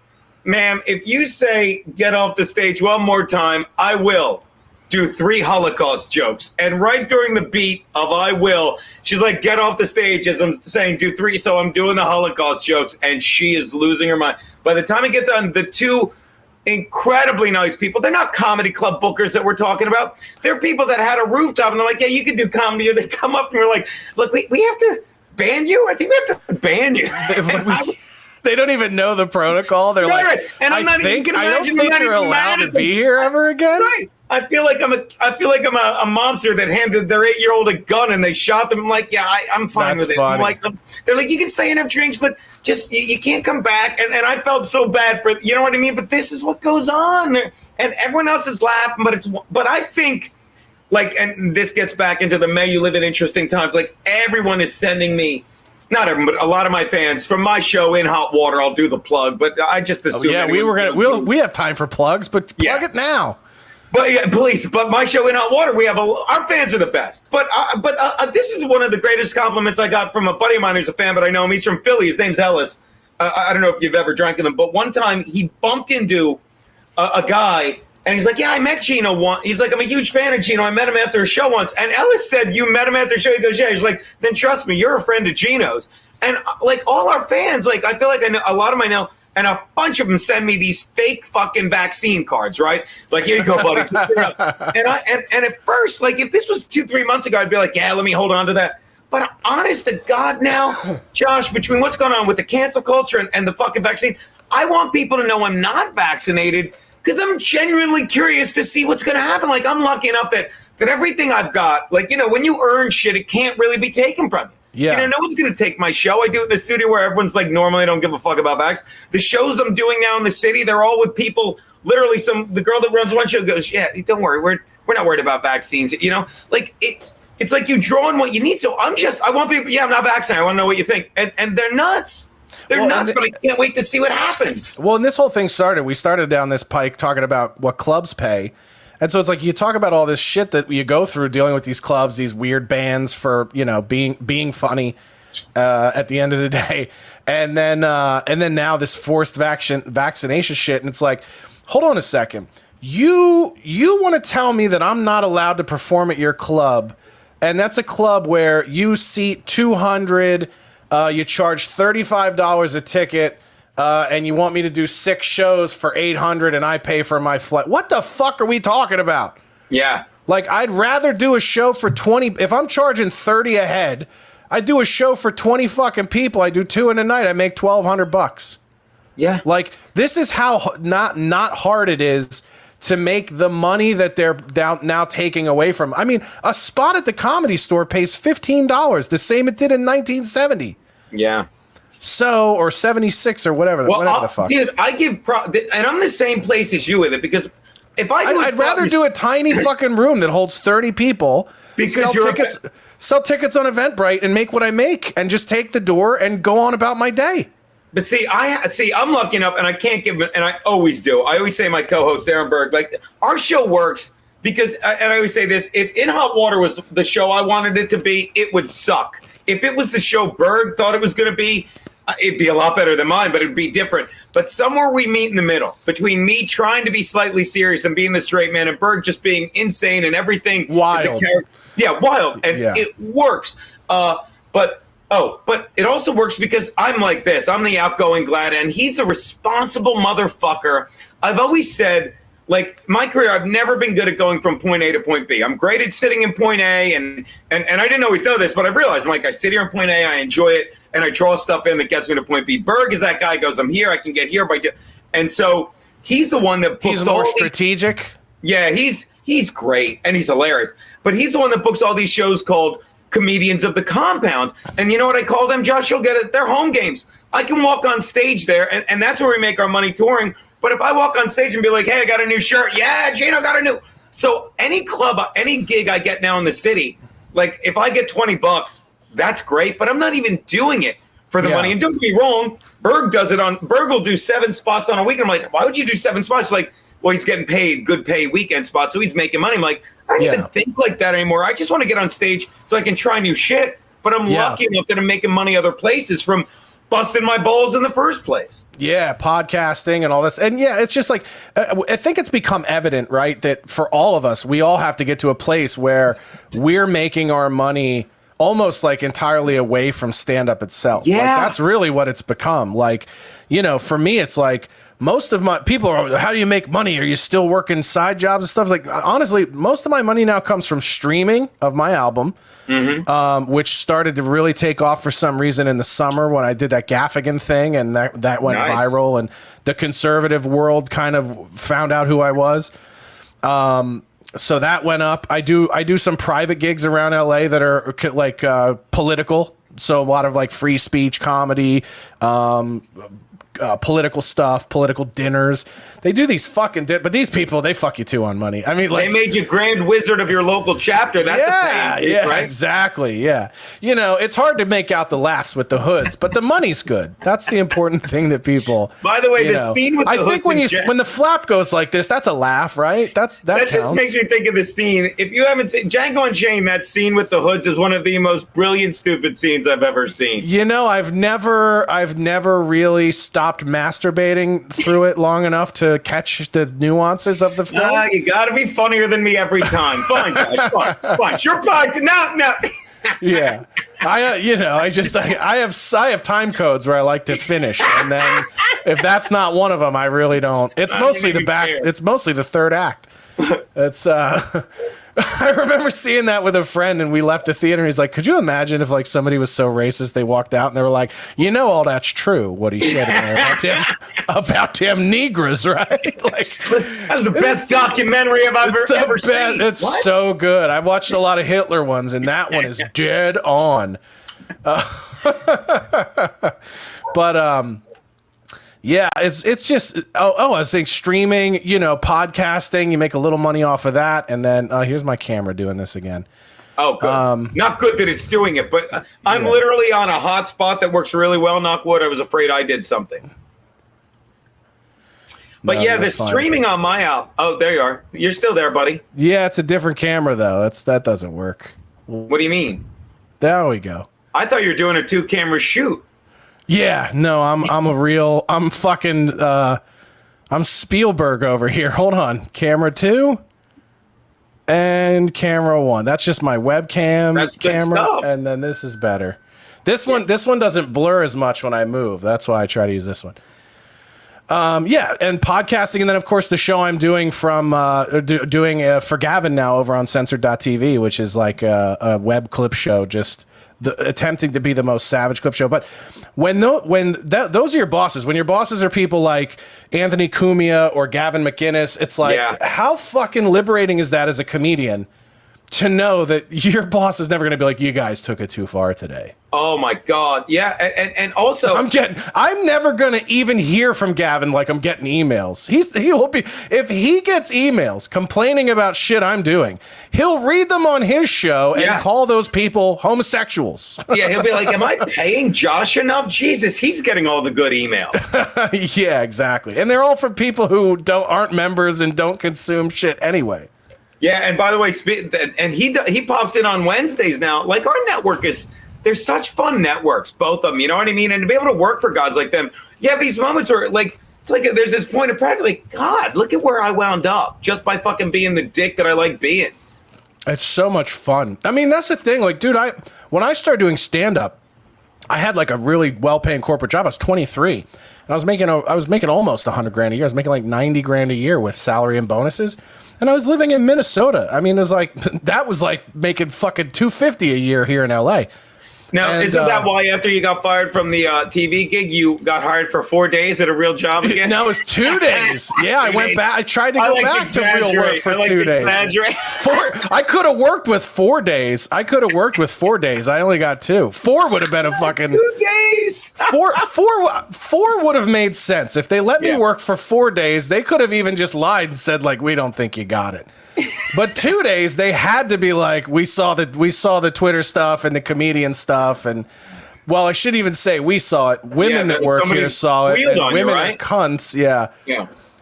"Ma'am, if you say get off the stage one more time, I will do 3 Holocaust jokes." And right during the beat of "I will," she's like, "Get off the stage," as I'm saying, "Do 3. So I'm doing the Holocaust jokes, and she is losing her mind. By the time I get done, the 2 incredibly nice people, they're not comedy club bookers that we're talking about. They're people that had a rooftop, and they're like, "Yeah, you can do comedy." Or they come up and we're like, "Look, we have to ban you. I think we have to ban you." They don't even know the protocol. They're right. And I'm not even going to imagine. I don't think you're allowed to be here ever again. Right. I feel like I'm a mobster that handed their 8-year-old a gun and they shot them. I'm like, yeah, I'm fine with it. I'm like, they're like, "You can stay and have drinks, but just you can't come back." And I felt so bad for, you know what I mean? But this is what goes on, and everyone else is laughing. But I think, like, and this gets back into the "May you live in interesting times." Like, everyone is sending me. Not everyone, but a lot of my fans from my show In Hot Water. I'll do the plug, but I just assume. We have time for plugs, but plug it now. But yeah, please. But my show In Hot Water, we have our fans are the best. But this is one of the greatest compliments I got from a buddy of mine who's a fan, but I know him. He's from Philly. His name's Ellis. I don't know if you've ever drank with him, but one time he bumped into a guy. And he's like, "Yeah, I met Geno once." He's like, "I'm a huge fan of Geno. I met him after a show once." And Ellis said, "You met him after a show?" He goes, "Yeah." He's like, "Then trust me, you're a friend of Geno's." And like all our fans, like I feel like I know a lot of them I know, and a bunch of them send me these fake fucking vaccine cards, right? Like, "Here you go, buddy." and at first, like if this was 2-3 months ago, I'd be like, "Yeah, let me hold on to that." But honest to God now, Josh, between what's going on with the cancel culture and the fucking vaccine, I want people to know I'm not vaccinated because I'm genuinely curious to see what's going to happen. Like, I'm lucky enough that everything I've got, like, you know, when you earn shit, it can't really be taken from you. Yeah. You know, no one's going to take my show. I do it in a studio where everyone's like, normally I don't give a fuck about vax. The shows I'm doing now in the city, they're all with people. Literally, the girl that runs one show goes, yeah, don't worry, we're not worried about vaccines. You know, like it's like you draw on what you need. So I want people, I'm not vaccinated. I want to know what you think. And they're nuts. They're nuts, but I can't wait to see what happens. Well, and this whole thing we started down this pike talking about what clubs pay. And so it's like you talk about all this shit that you go through dealing with these clubs, these weird bands for, you know, being funny at the end of the day. And then now this forced vaccination shit. And it's like, hold on a second. You want to tell me that I'm not allowed to perform at your club, and that's a club where you seat 200, you charge $35 a ticket, and you want me to do 6 shows for $800, and I pay for my flight. What the fuck are we talking about? Yeah. Like, I'd rather do a show for 20. If I'm charging 30 a head, I do a show for 20 fucking people. I do 2 in a night. I make $1,200. Yeah. Like, this is how not hard it is to make the money that they're now taking away from. I mean, a spot at the Comedy Store pays $15, the same it did in 1970. Yeah. So, or 76 or whatever the fuck. Dude, I give and I'm the same place as you with it, because if I'd rather do a tiny fucking room that holds 30 people, because sell tickets on Eventbrite and make what I make, and just take the door and go on about my day. But I'm lucky enough, and I can't give it, and I always do. I always say my co-host Aaron Berg, like, our show works because, and I always say this: if In Hot Water was the show I wanted it to be, it would suck. If it was the show Berg thought it was going to be, it'd be a lot better than mine, but it'd be different. But somewhere we meet in the middle between me trying to be slightly serious and being the straight man, and Berg just being insane and everything. Wild. Yeah, wild, and it works. But it also works because I'm like this. I'm the outgoing glad, and he's a responsible motherfucker. I've always said, like, my career, I've never been good at going from point A to point B. I'm great at sitting in point A, and I didn't always know this, but I realized, I'm like, I sit here in point A, I enjoy it, and I draw stuff in that gets me to point B. Berg is that guy, goes, I'm here, I can get here. And so he's the one that books. He's more strategic. Yeah, he's great, and he's hilarious. But he's the one that books all these shows called Comedians of the Compound. And you know what I call them, Josh? You'll get it. They're home games. I can walk on stage there, and that's where we make our money touring. But if I walk on stage and be like, hey, I got a new shirt. Yeah, Geno got a new. So any club, any gig I get now in the city, like, if I get $20, that's great. But I'm not even doing it for the money. And don't get me wrong, Berg does it Berg will do 7 spots on a week. I'm like, why would you do 7 spots? Like, well, he's getting paid good pay weekend spots, so he's making money. I'm like, I don't even think like that anymore. I just want to get on stage so I can try new shit. But I'm lucky enough that I'm making money other places from busting my balls in the first place. Yeah, podcasting and all this. And yeah, it's just like, I think it's become evident, right, that for all of us, we all have to get to a place where we're making our money almost like entirely away from stand-up itself. Yeah. Like, that's really what it's become. Like, you know, for me, it's like, most of my people are, how do you make money? Are you still working side jobs and stuff? Like, honestly, most of my money now comes from streaming of my album, which started to really take off for some reason in the summer when I did that Gaffigan thing, and that went viral, and the conservative world kind of found out who I was. So that went up. I do some private gigs around LA that are like political. So a lot of like free speech comedy, political stuff, political dinners. They do these fucking but these people, they fuck you too on money. I mean, like, they made you grand wizard of your local chapter. That's a thing, right? Exactly. Yeah. You know, it's hard to make out the laughs with the hoods, but the money's good. That's the important thing that people. By the way, the scene with the hoods, I think when the flap goes like this, that's a laugh, right? That just makes me think of the scene. If you haven't seen Django Unchained, that scene with the hoods is one of the most brilliant, stupid scenes I've ever seen. You know, I've never really stopped masturbating through it long enough to catch the nuances of the film. You got to be funnier than me every time. Fine, guys. Fine. Sure, fine. No. Yeah. I have time codes where I like to finish, and then if that's not one of them, I really don't. It's mostly the back. It's mostly the third act. It's I remember seeing that with a friend, and we left the theater, and he's like, could you imagine if like somebody was so racist they walked out and they were like, you know, all that's true what he said in there about them Negras, right? Like, that was the best documentary I've ever seen. It's so good. I've watched a lot of Hitler ones, and that one is dead on. But yeah, it's just I was saying streaming, you know, podcasting, you make a little money off of that, and then here's my camera doing this again. Oh, good. Not good that it's doing it, but I'm literally on a hotspot that works really well. Knock wood. I was afraid I did something. But yeah, the streaming on my app. Oh, there you are. You're still there, buddy. Yeah, it's a different camera though. That doesn't work. What do you mean? There we go. I thought you were doing a 2-camera shoot. Yeah, no, I'm fucking I'm Spielberg over here. Hold on. Camera 2 and camera 1. That's just my webcam camera, and then this is better. This one doesn't blur as much when I move. That's why I try to use this one. Yeah, and podcasting, and then of course the show I'm doing from doing for Gavin now over on censored.tv, which is like a web clip show, just attempting to be the most savage clip show. But when those are your bosses, when your bosses are people like Anthony Cumia or Gavin McInnes, it's like, how fucking liberating is that as a comedian to know that your boss is never going to be like, you guys took it too far today. Oh my God. Yeah. And also I'm never going to even hear from Gavin like I'm getting emails. He will be, if he gets emails complaining about shit I'm doing, he'll read them on his show and call those people homosexuals. Yeah. He'll be like, am I paying Josh enough? Jesus, he's getting all the good emails. Yeah, exactly. And they're all from people who aren't members and don't consume shit anyway. Yeah. And by the way, and he pops in on Wednesdays now. Like our network they're such fun networks, both of them, you know what I mean? And to be able to work for guys like them, you have these moments where like, it's like there's this point of pride, like, God, look at where I wound up just by fucking being the dick that I like being. It's so much fun. I mean, that's the thing. Like, dude, when I started doing stand-up, I had like a really well-paying corporate job. I was 23. And I was making almost $100,000 a year. I was making like $90,000 a year with salary and bonuses. And I was living in Minnesota. I mean, it was like, that was like making fucking $250 a year here in LA. Now, isn't that why after you got fired from the TV gig, you got hired for 4 days at a real job again? No, it was 2 days. Yeah, I went back. I tried to go back to real work for 2 days. I could have worked with 4 days. I only got 2. 4 would have been a fucking 2 days. Four would have made sense. If they let me work for 4 days, they could have even just lied and said like, we don't think you got it. But 2 days, they had to be like, we saw the Twitter stuff and the comedian stuff, and well, I should even say we saw it. Women that work here saw it. And women are cunts. Yeah.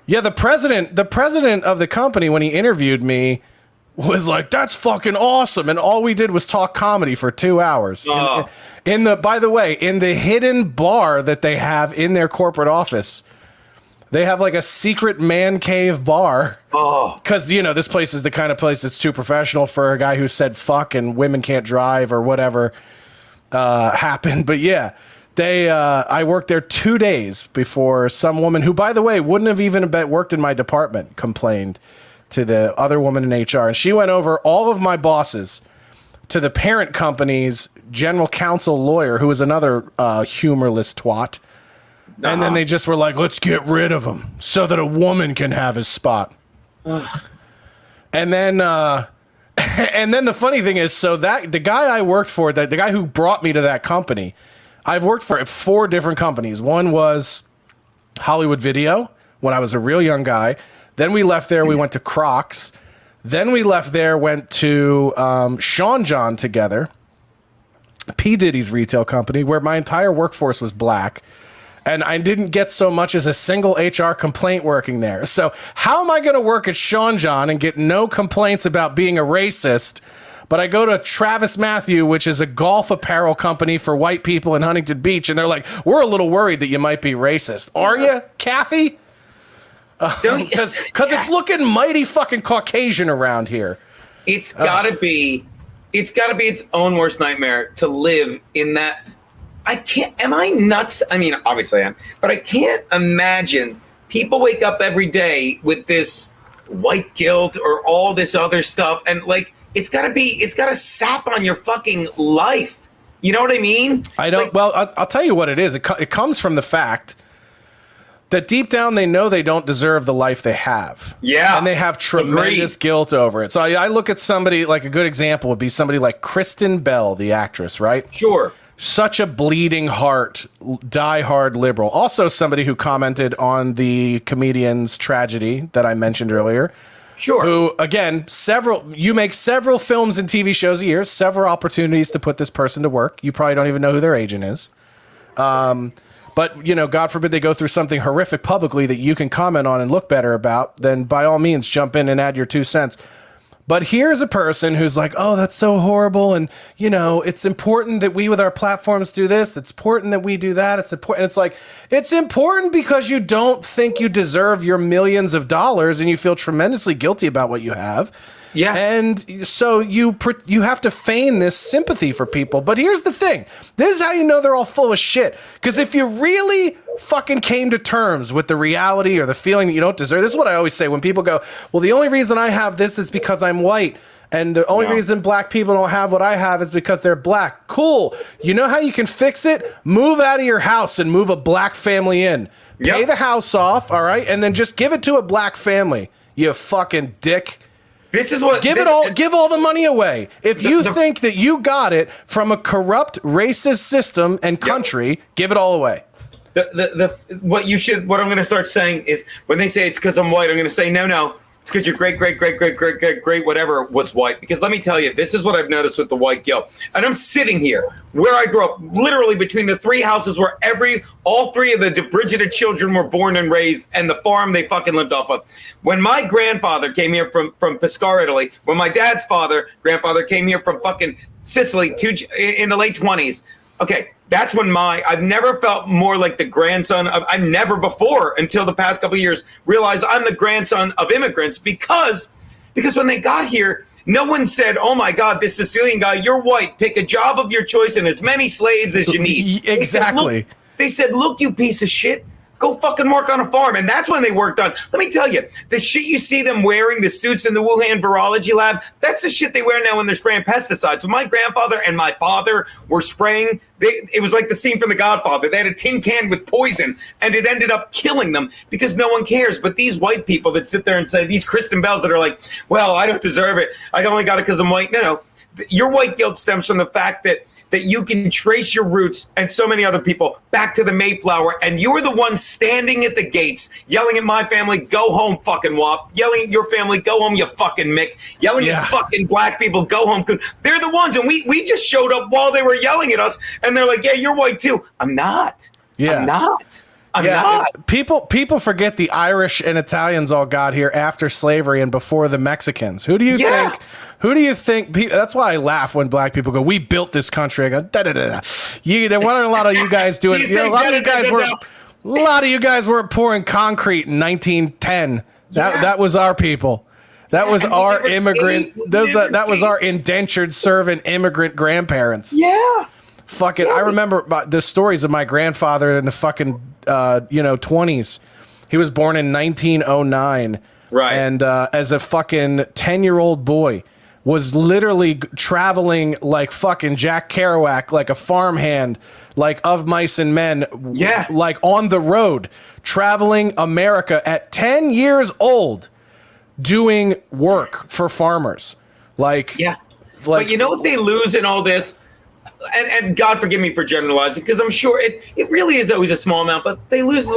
The president of the company, when he interviewed me, was like, "That's fucking awesome," and all we did was talk comedy for 2 hours. By the way, in the hidden bar that they have in their corporate office. They have like a secret man cave bar. Because, you know, this place is the kind of place that's too professional for a guy who said fuck and women can't drive or whatever happened. But yeah, I worked there 2 days before some woman who, by the way, wouldn't have even worked in my department complained to the other woman in HR. And she went over all of my bosses to the parent company's general counsel lawyer, who was another humorless twat. And then they just were like, let's get rid of him so that a woman can have his spot. And then the funny thing is, so that the guy I worked for, the guy who brought me to that company, I've worked for 4 different companies. One was Hollywood Video when I was a real young guy. Then we left there, we went to Crocs. Then we left there, went to Sean John together, P. Diddy's retail company, where my entire workforce was black. And I didn't get so much as a single HR complaint working there. So how am I going to work at Sean John and get no complaints about being a racist, but I go to Travis Matthew, which is a golf apparel company for white people in Huntington Beach, and they're like, we're a little worried that you might be racist. Are you, Kathy? Because it's looking mighty fucking Caucasian around here. It's gotta be its own worst nightmare to live in that. Am I nuts? I mean, obviously I am, but I can't imagine people wake up every day with this white guilt or all this other stuff. And like, it's gotta sap on your fucking life. You know what I mean? I'll tell you what it is. It comes from the fact that deep down they know they don't deserve the life they have. Yeah. And they have tremendous guilt over it. So I look at somebody, like a good example would be somebody like Kristen Bell, the actress, right? Sure. Such a bleeding heart, diehard liberal. Also somebody who commented on the comedian's tragedy that I mentioned earlier. Sure. Who, again, you make several films and TV shows a year, several opportunities to put this person to work. You probably don't even know who their agent is. But, you know, God forbid they go through something horrific publicly that you can comment on and look better about, then by all means jump in and add your 2 cents. But here's a person who's like, oh, that's so horrible. And, you know, it's important that we with our platforms do this. It's important that we do that. It's important. It's like, it's important because you don't think you deserve your millions of dollars and you feel tremendously guilty about what you have. Yeah. And so you have to feign this sympathy for people. But here's the thing. This is how you know they're all full of shit. Because if you really fucking came to terms with the reality or the feeling that you don't deserve, this is what I always say when people go, well, the only reason I have this is because I'm white. And the only reason black people don't have what I have is because they're black. Cool. You know how you can fix it? Move out of your house and move a black family in. Pay the house off, all right? And then just give it to a black family. You fucking dick. This is what give all the money away. If you think that you got it from a corrupt, racist system and country, give it all away. What I'm going to start saying is when they say it's because I'm white, I'm going to say no. It's because your great whatever was white. Because let me tell you, this is what I've noticed with the white guilt. And I'm sitting here where I grew up, literally between the 3 houses where all 3 of the DeBrigida children were born and raised, and the farm they fucking lived off of. When my grandfather came here from Pescara, Italy, when my dad's grandfather came here from fucking Sicily in the late 20s. Okay, that's when I've never felt more like the grandson of, I've never before until the past couple of years realized I'm the grandson of immigrants because when they got here, no one said, oh my God, this Sicilian guy, you're white, pick a job of your choice and as many slaves as you need. Exactly. They said, look, you piece of shit. Go fucking work on a farm. And that's when they worked on. Let me tell you, the shit you see them wearing, the suits in the Wuhan virology lab, that's the shit they wear now when they're spraying pesticides. When my grandfather and my father were spraying, it was like the scene from The Godfather. They had a tin can with poison, and it ended up killing them because no one cares. But these white people that sit there and say, these Kristen Bells that are like, well, I don't deserve it. I only got it because I'm white. No. Your white guilt stems from the fact that you can trace your roots and so many other people back to the Mayflower, and you were the one standing at the gates, yelling at my family, go home, fucking wop, yelling at your family, go home, you fucking Mick, yelling at fucking black people, go home. They're the ones, and we just showed up while they were yelling at us, and they're like, yeah, you're white too. I'm not. Yeah. I'm not. I'm not. People forget the Irish and Italians all got here after slavery and before the Mexicans. Who do you think? Who do you think? That's why I laugh when black people go, "We built this country." I go, "Da da da da." There weren't a lot of you guys doing. A lot of you guys weren't pouring concrete in 1910. That was our people. That was our immigrant. That was our indentured servant immigrant grandparents. Yeah. Fucking, I remember the stories of my grandfather in the fucking 20s. He was born in 1909. Right. And as a fucking 10-year-old boy, was literally traveling like fucking Jack Kerouac, like a farmhand, like Of Mice and Men. Yeah. Like on the road, traveling America at 10 years old, doing work for farmers. Like, yeah. But you know what they lose in all this? And God forgive me for generalizing, because I'm sure it really is always a small amount, but they lose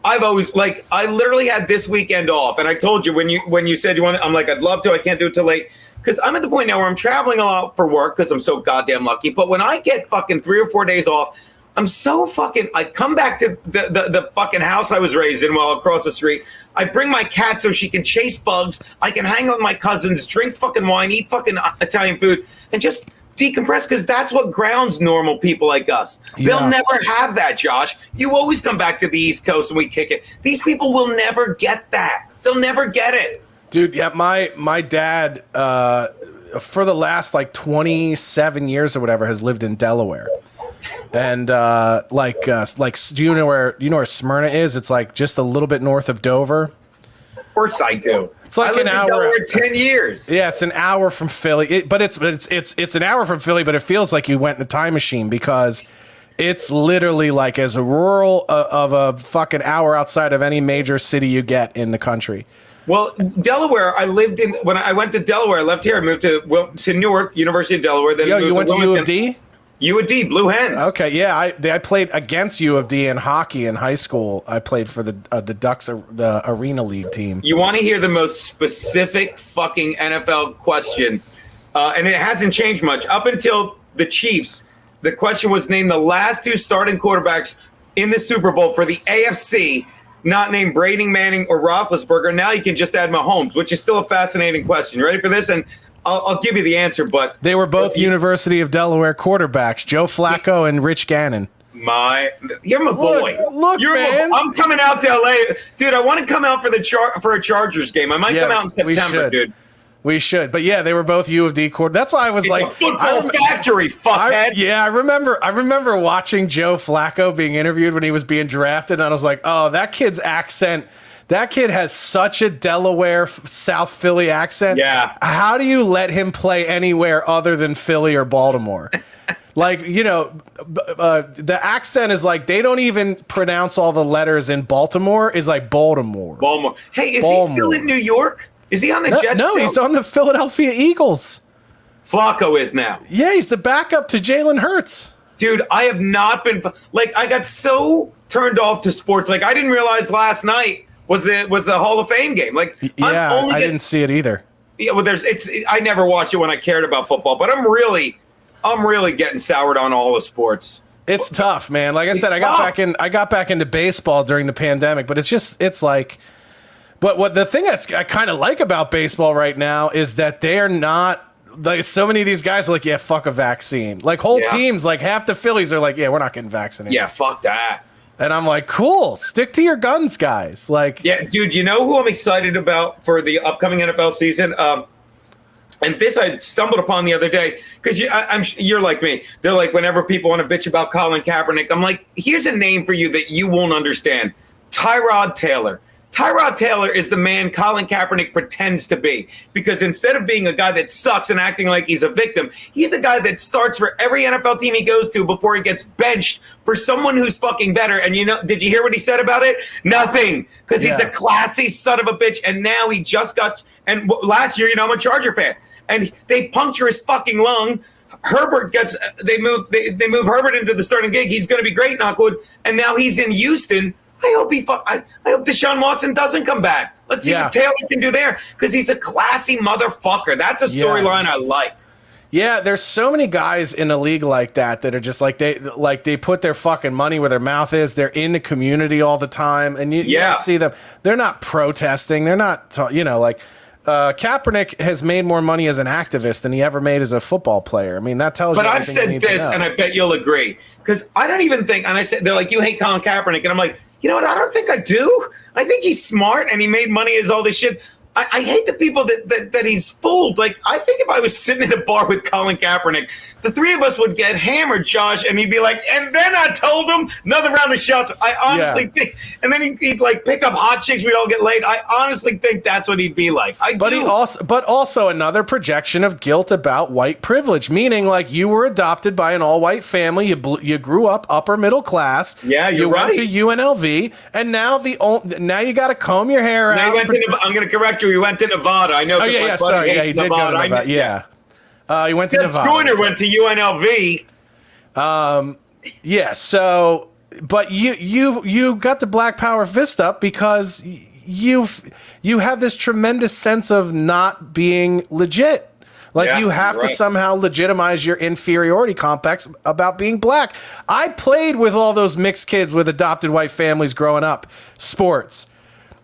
I literally had this weekend off, and I told you when you said you want, I'm like, I'd love to, I can't do it till late, because I'm at the point now where I'm traveling a lot for work because I'm so goddamn lucky. But when I get fucking 3 or 4 days off, I'm so fucking, I come back to the fucking house I was raised in while across the street. I bring my cat so she can chase bugs. I can hang out with my cousins, drink fucking wine, eat fucking Italian food, and just decompress, because that's what grounds normal people like us. Yeah. They'll never have that, Josh. You always come back to the East Coast and we kick it. These people will never get that. They'll never get it. Dude, yeah, my dad, for the last like 27 years or whatever, has lived in Delaware. And do you know where Smyrna is? It's like just a little bit north of Dover. Of course I do. It's like I lived an in hour. Delaware 10 years. Yeah, it's an hour from Philly, it's an hour from Philly, but it feels like you went in a time machine because it's literally like as rural of a fucking hour outside of any major city you get in the country. Well, Delaware, I lived in when I went to Delaware. I left here. I moved to Newark, University of Delaware. Then Yo, you went to U of Wilmington. D? U of D, Blue Hens. Okay, yeah, I played against U of D in hockey in high school. I played for the Ducks, the Arena League team. You want to hear the most specific fucking NFL question, and it hasn't changed much up until the Chiefs. The question was named the last two starting quarterbacks in the Super Bowl for the AFC, not named Brady, Manning, or Roethlisberger. Now you can just add Mahomes, which is still a fascinating question. You ready for this? And I'll give you the answer, but they were both University of Delaware quarterbacks, Joe Flacco and Rich Gannon. You're my boy. Look, man. I'm coming out to LA, dude. I want to come out for a Chargers game. I might come out in September, dude. We should, but yeah, they were both U of D quarterbacks. That's why I was like, a football factory, fuckhead. I remember watching Joe Flacco being interviewed when he was being drafted, and I was like, oh, that kid's accent. That kid has such a Delaware, South Philly accent. Yeah. How do you let him play anywhere other than Philly or Baltimore? Like, the accent is like they don't even pronounce all the letters in Baltimore. Is like Baltimore. Baltimore. Hey, is he still in New York? Is he on the Jets? No, he's on the Philadelphia Eagles. Flacco is now. Yeah, he's the backup to Jalen Hurts. Dude, I have not been I got so turned off to sports. Like I didn't realize last night was the Hall of Fame game. Like I didn't see it either. Yeah, well, I never watched it when I cared about football, but I'm really getting soured on all the sports. It's tough, man. Like I said, I got back into baseball during the pandemic, but it's like. But what the thing I kind of like about baseball right now is that they're not like so many of these guys are like, yeah, fuck a vaccine. Like whole teams, like half the Phillies are like, yeah, we're not getting vaccinated. Yeah, fuck that. And I'm like, cool, stick to your guns, guys. Like, yeah, dude, you know who I'm excited about for the upcoming NFL season? And this I stumbled upon the other day because you're like me. They're like, whenever people want to bitch about Colin Kaepernick, I'm like, here's a name for you that you won't understand: Tyrod Taylor. Tyrod Taylor is the man Colin Kaepernick pretends to be, because instead of being a guy that sucks and acting like he's a victim, he's a guy that starts for every NFL team he goes to before he gets benched for someone who's fucking better. And did you hear what he said about it? Nothing, because he's a classy son of a bitch. And now he just got, and last year, I'm a Charger fan, and they puncture his fucking lung. Herbert gets, they move Herbert into the starting gig. He's going to be great, knockwood. And now he's in Houston. I hope Deshaun Watson doesn't come back. Let's see what Taylor can do there, because he's a classy motherfucker. That's a storyline I like. Yeah, there's so many guys in a league like that are just like they put their fucking money where their mouth is. They're in the community all the time, and you see them. They're not protesting. They're not Kaepernick has made more money as an activist than he ever made as a football player. I mean, that tells you. But I've said this, and I bet you'll agree, because I don't even think. And I said, they're like, you hate Colin Kaepernick, and I'm like, you know what? I don't think I do. I think he's smart and he made money as all this shit. I hate the people that he's fooled. Like, I think if I was sitting in a bar with Colin Kaepernick, the three of us would get hammered, Josh, and he'd be like, and then I told him another round of shots. I honestly think, and then he'd like pick up hot chicks, we'd all get laid. I honestly think that's what he'd be like. But also another projection of guilt about white privilege, meaning like you were adopted by an all-white family, you grew up upper middle class. Yeah, you went to UNLV, and now you got to comb your hair out. I'm going to correct you. We went to Nevada. I know. Oh yeah, sorry. Yeah, he did go to Nevada. He went to Nevada. Joyner went to UNLV. Yeah. So, but you got the Black Power fist up because you have this tremendous sense of not being legit. Like you have to somehow legitimize your inferiority complex about being black. I played with all those mixed kids with adopted white families growing up, sports,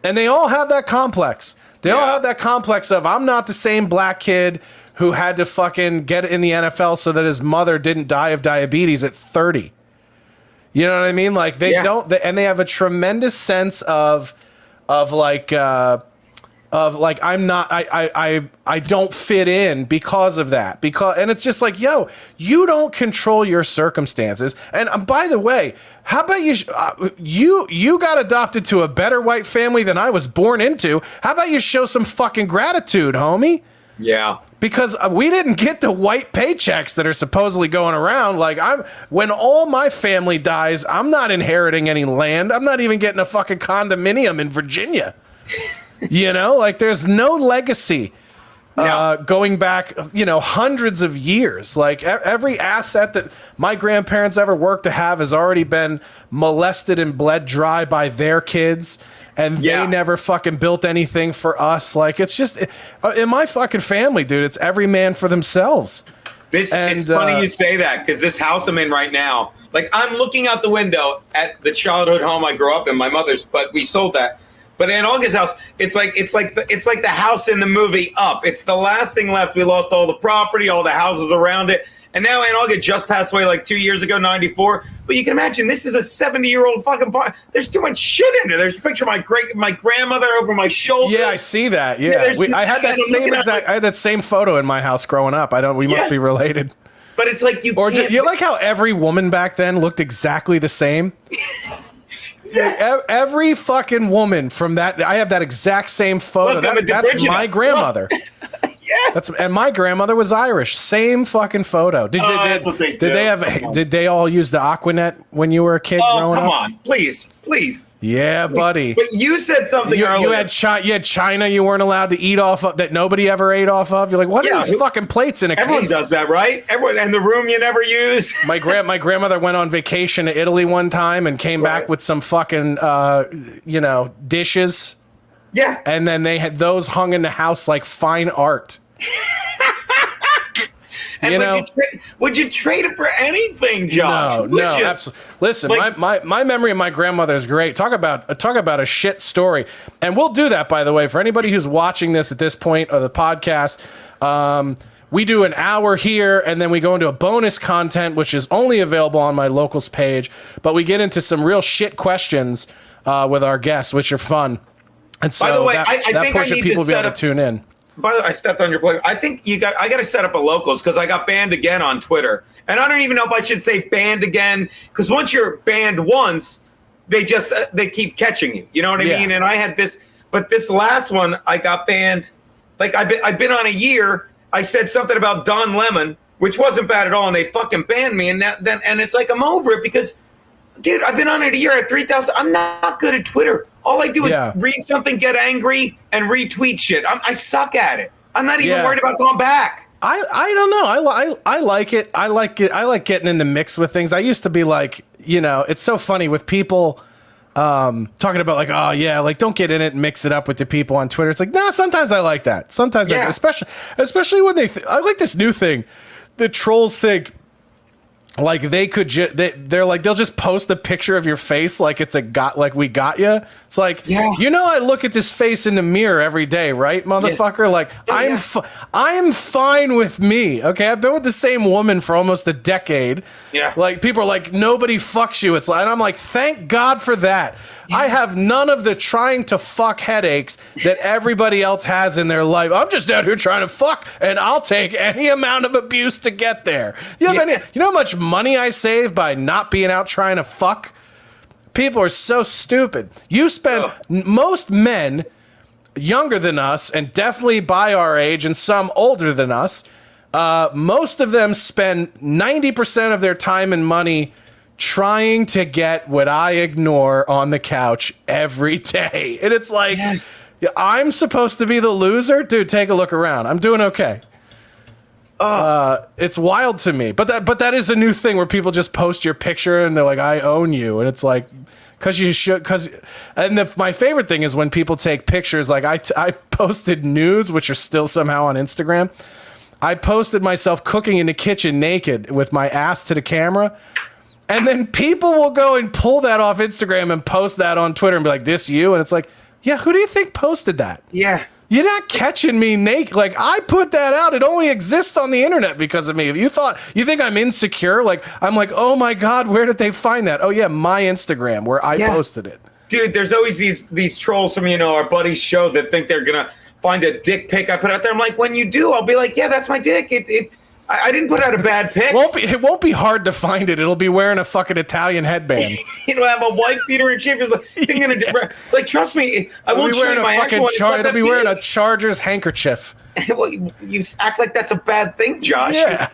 and they all have that complex. They all have that complex of, I'm not the same black kid who had to fucking get in the NFL so that his mother didn't die of diabetes at 30. You know what I mean? Like they don't, and they have a tremendous sense of like, of like, I'm not, I don't fit in because of that. And it's just like, yo, you don't control your circumstances. And by the way, how about you got adopted to a better white family than I was born into. How about you show some fucking gratitude, homie? Yeah. Because we didn't get the white paychecks that are supposedly going around. Like, when all my family dies, I'm not inheriting any land. I'm not even getting a fucking condominium in Virginia. You know, like, there's no legacy going back, hundreds of years. Like, every asset that my grandparents ever worked to have has already been molested and bled dry by their kids. And they never fucking built anything for us. Like, it's just, in my fucking family, dude, it's every man for themselves. It's funny you say that, because this house I'm in right now, like, I'm looking out the window at the childhood home I grew up in, my mother's, but we sold that. But Aunt Olga's house, it's like the house in the movie Up. It's the last thing left. We lost all the property, all the houses around it. And now Aunt Olga just passed away like 2 years ago, 94. But you can imagine, this is a 70-year-old fucking farm. There's too much shit in there. There's a picture of my grandmother over my shoulder. Yeah, I see that. Yeah, I had that same photo in my house growing up. We must be related. But it's like you like how every woman back then looked exactly the same. Yeah. Every fucking woman from that, I have that exact same photo. That's my grandmother. And my grandmother was Irish. Same fucking photo. Did they all use the Aquanet when you were a kid growing up? Oh, come on, please. Yeah, buddy. But you said something earlier. You had China you weren't allowed to eat off of, that nobody ever ate off of. You're like, what are these fucking plates in a case? Everyone does that, right? Everyone, and the room you never use. My grandmother went on vacation to Italy one time and came back with some fucking, dishes. Yeah. And then they had those hung in the house like fine art. And would you trade it for anything, Josh? No, absolutely. Listen, like, my memory of my grandmother is great. Talk about a shit story. And we'll do that, by the way, for anybody who's watching this at this point of the podcast. We do an hour here, and then we go into a bonus content, which is only available on my locals page. But we get into some real shit questions with our guests, which are fun. And so by the way, that I portion of people will be able to tune in. By the way, I stepped on your plug. I think I got to set up a locals, because I got banned again on Twitter. And I don't even know if I should say banned again, because once you're banned once, they keep catching you. You know what I mean? And I had this, but this last one, I got banned. Like, I've been on a year. I said something about Don Lemon, which wasn't bad at all, and they fucking banned me. And it's like, I'm over it, because, dude, I've been on it a year at 3,000. I'm not good at Twitter. All I do is read something, get angry, and retweet shit. I suck at it. I'm not even worried about going back. I don't know. I like it. I like getting in the mix with things. I used to be like, it's so funny with people talking about like, oh yeah, like don't get in it and mix it up with the people on Twitter. It's like, nah, sometimes I like that. Sometimes especially when I like this new thing. The trolls think like they could they're like, they'll just post a picture of your face like it's like we got you. It's like, I look at this face in the mirror every day, right, motherfucker? Like, I am fine with me. Okay, I've been with the same woman for almost a decade. Yeah, like people are like, nobody fucks you. It's like, and I'm like, thank God for that. I have none of the trying to fuck headaches that everybody else has in their life. I'm just out here trying to fuck, and I'll take any amount of abuse to get there. You know how much money I save by not being out trying to fuck? People are so stupid. You spend most men younger than us, and definitely by our age, and some older than us, most of them spend 90% of their time and money trying to get what I ignore on the couch every day. And it's like, I'm supposed to be the loser? Dude, take a look around. I'm doing okay. It's wild to me. But that is a new thing where people just post your picture and they're like, I own you. And it's like, because you should. My favorite thing is when people take pictures. Like I posted nudes, which are still somehow on Instagram. I posted myself cooking in the kitchen naked with my ass to the camera. And then people will go and pull that off Instagram and post that on Twitter and be like, this you? And it's like, yeah, who do you think posted that? Yeah. You're not catching me naked. Like, I put that out. It only exists on the internet because of me. If you think I'm insecure, like, I'm like, oh my God, where did they find that? Oh yeah, my Instagram where I posted it. Dude, there's always these trolls from, our buddy's show that think they're gonna find a dick pic I put out there. I'm like, when you do, I'll be like, yeah, that's my dick. I didn't put out a bad pic. It won't be hard to find it. It'll be wearing a fucking Italian headband. It'll have a white beater and shape. It's like, trust me, I won't show you my actual one. It'll be wearing a Chargers handkerchief. Well, you act like that's a bad thing, Josh. Yeah.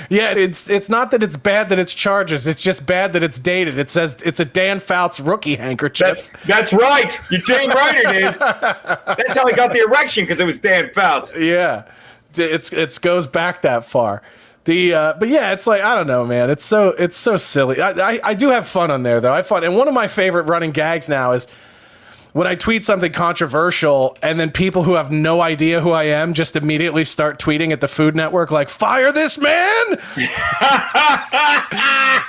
Yeah, it's not that it's bad that it's Chargers. It's just bad that it's dated. It says it's a Dan Fouts rookie handkerchief. That's right. You're damn right it is. That's how I got the erection, because it was Dan Fouts. Yeah. It goes back that far. But yeah, it's like, I don't know, man. It's so silly. I do have fun on there though. I have fun. And one of my favorite running gags now is when I tweet something controversial and then people who have no idea who I am just immediately start tweeting at the Food Network like, fire this man.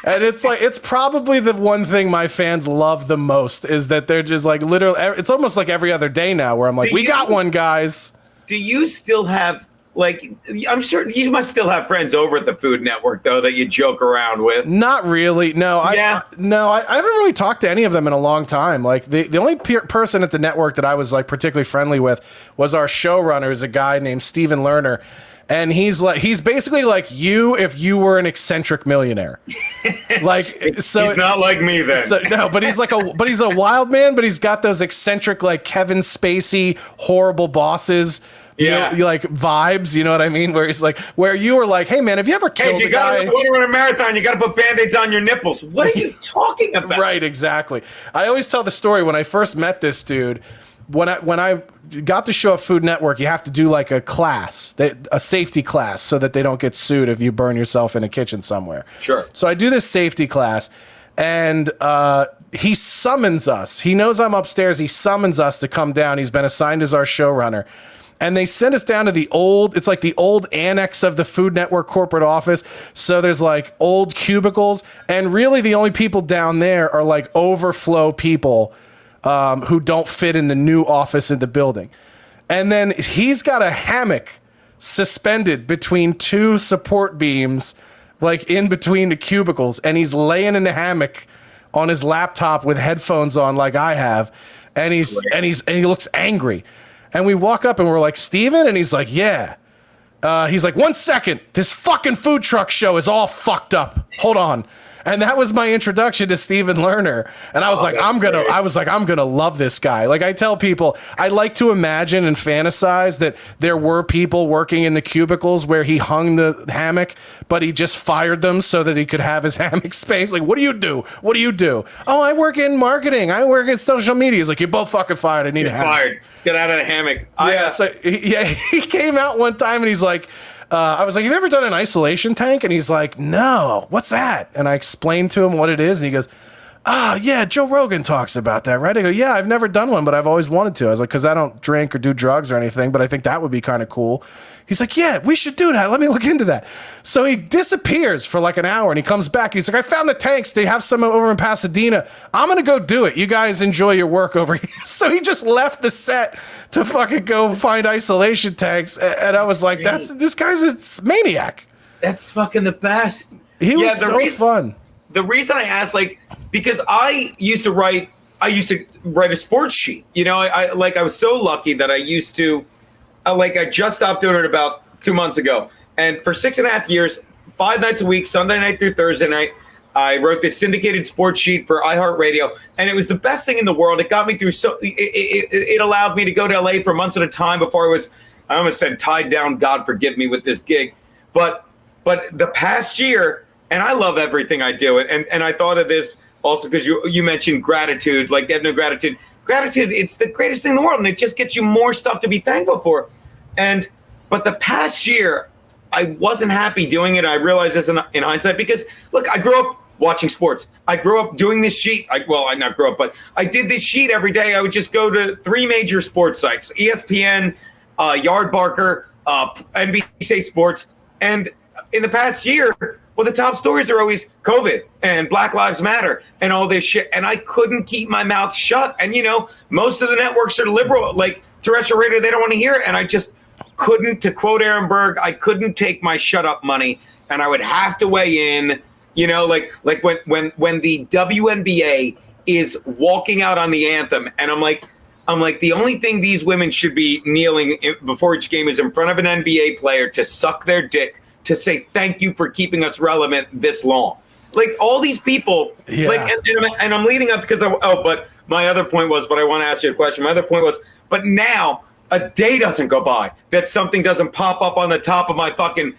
And it's like, it's probably the one thing my fans love the most is that they're just like literally, it's almost like every other day now where I'm like, we got one, guys. Do you still have, like, I'm sure you must still have friends over at the Food Network, though, that you joke around with? Not really. No, I haven't really talked to any of them in a long time. Like, the only person at the network that I was, like, particularly friendly with was our showrunner, who's a guy named Steven Lerner. And he's basically like you if you were an eccentric millionaire. Like, so he's not like me then. So, no, but he's a wild man, but he's got those eccentric, like Kevin Spacey, horrible bosses. Yeah, you like vibes, you know what I mean? Where he's like, where you were like, hey man, have you ever killed a guy? Hey, you want to run a marathon, you got to put Band-Aids on your nipples. What are you talking about? Right, exactly. I always tell the story when I first met this dude. When I got the show at Food Network, you have to do like a class, a safety class, so that they don't get sued if you burn yourself in a kitchen somewhere. Sure. So I do this safety class, and he summons us. He knows I'm upstairs. He summons us to come down. He's been assigned as our showrunner. And they sent us down to it's like the old annex of the Food Network corporate office. So there's like old cubicles. And really the only people down there are like overflow people who don't fit in the new office in the building. And then he's got a hammock suspended between two support beams, like in between the cubicles. And he's laying in the hammock on his laptop with headphones on like I have. And he looks angry. And we walk up and we're like, Steven? And he's like, yeah. He's like, 1 second. This fucking food truck show is all fucked up. Hold on. And that was my introduction to Steven Lerner. And I was I'm gonna love this guy. Like I tell people, I like to imagine and fantasize that there were people working in the cubicles where he hung the hammock, but he just fired them so that he could have his hammock space. Like, what do you do? What do you do? Oh, I work in marketing. I work in social media. He's like, you're both fucking fired. I need a hammock. Fired. Get out of the hammock. He came out one time and he's like, I was like, have you ever done an isolation tank? And he's like, no, what's that? And I explained to him what it is. And he goes, yeah, Joe Rogan talks about that, right? I go, yeah, I've never done one, but I've always wanted to. I was like, because I don't drink or do drugs or anything, but I think that would be kind of cool. He's like, yeah, we should do that. Let me look into that. So he disappears for like an hour and he comes back. He's like, I found the tanks. They have some over in Pasadena. I'm going to go do it. You guys enjoy your work over here. So he just left the set to fucking go find isolation tanks. And I was like, this guy's a maniac. That's fucking the best. He was fun. The reason I asked, like, because I used to write a sports sheet. You know, I was so lucky that I used to, I just stopped doing it about 2 months ago. And for 6.5 years, 5 nights a week, Sunday night through Thursday night, I wrote this syndicated sports sheet for iHeartRadio. And it was the best thing in the world. It got me through it allowed me to go to LA for months at a time before I almost said tied down, God forgive me, with this gig. But the past year, and I love everything I do. And I thought of this also because you mentioned gratitude, like have no gratitude. Gratitude, it's the greatest thing in the world, and it just gets you more stuff to be thankful for. But the past year, I wasn't happy doing it. I realized this in hindsight because, look, I grew up watching sports. I grew up doing this sheet. I not grew up, but I did this sheet every day. I would just go to 3 major sports sites, ESPN, Yardbarker, NBC Sports. And in the past year, well, the top stories are always COVID and Black Lives Matter and all this shit. And I couldn't keep my mouth shut. And, you know, most of the networks are liberal, like terrestrial radio, they don't want to hear it. And I just couldn't, to quote Aaron Berg, I couldn't take my shut up money. And I would have to weigh in, you know, like when the WNBA is walking out on the anthem. And I'm I'm like, the only thing these women should be kneeling before each game is in front of an NBA player to suck their dick, to say thank you for keeping us relevant this long. Like all these people, like, and I'm leading up because but my other point was, but I want to ask you a question. My other point was, but now a day doesn't go by that something doesn't pop up on the top of my fucking,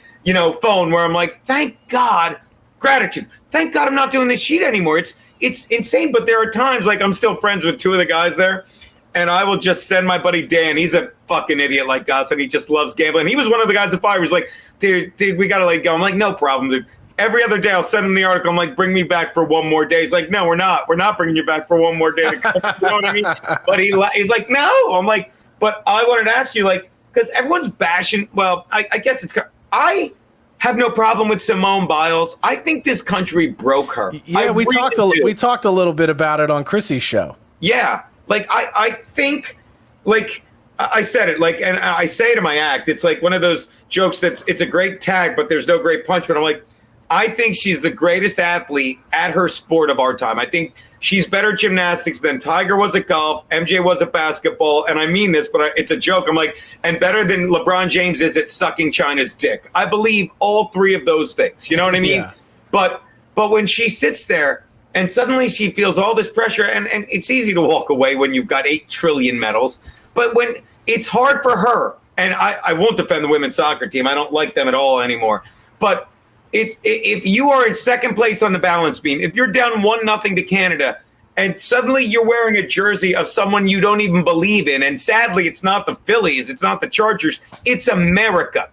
phone where I'm like, thank God, gratitude. Thank God I'm not doing this shit anymore. It's insane. But there are times, like, I'm still friends with two of the guys there, and I will just send my buddy Dan. He's a fucking idiot like us, and he just loves gambling. He was one of the guys that fired. He was like, dude, we got to let go. I'm like, no problem, dude. Every other day I'll send him the article. I'm like, bring me back for one more day. He's like, no, we're not. We're not bringing you back for one more day. You know what I mean? But he's like, no. I'm like, but I wanted to ask you, like, because everyone's bashing. Well, I guess I have no problem with Simone Biles. I think this country broke her. Yeah, we talked a little bit about it on Chrissy's show. Yeah. Like, I think, like, I said it, like, and I say to my act, it's like one of those jokes it's a great tag, but there's no great punch. But I'm like, I think she's the greatest athlete at her sport of our time. I think she's better at gymnastics than Tiger was at golf, MJ was at basketball, and I mean this, but it's a joke. I'm like, and better than LeBron James is at sucking China's dick. I believe all three of those things. You know what I mean? Yeah. But when she sits there and suddenly she feels all this pressure, and it's easy to walk away when you've got 8 trillion medals, but when it's hard for her, and I won't defend the women's soccer team. I don't like them at all anymore. But if you are in second place on the balance beam, if you're down 1-0 to Canada, and suddenly you're wearing a jersey of someone you don't even believe in, and sadly it's not the Phillies, it's not the Chargers, it's America.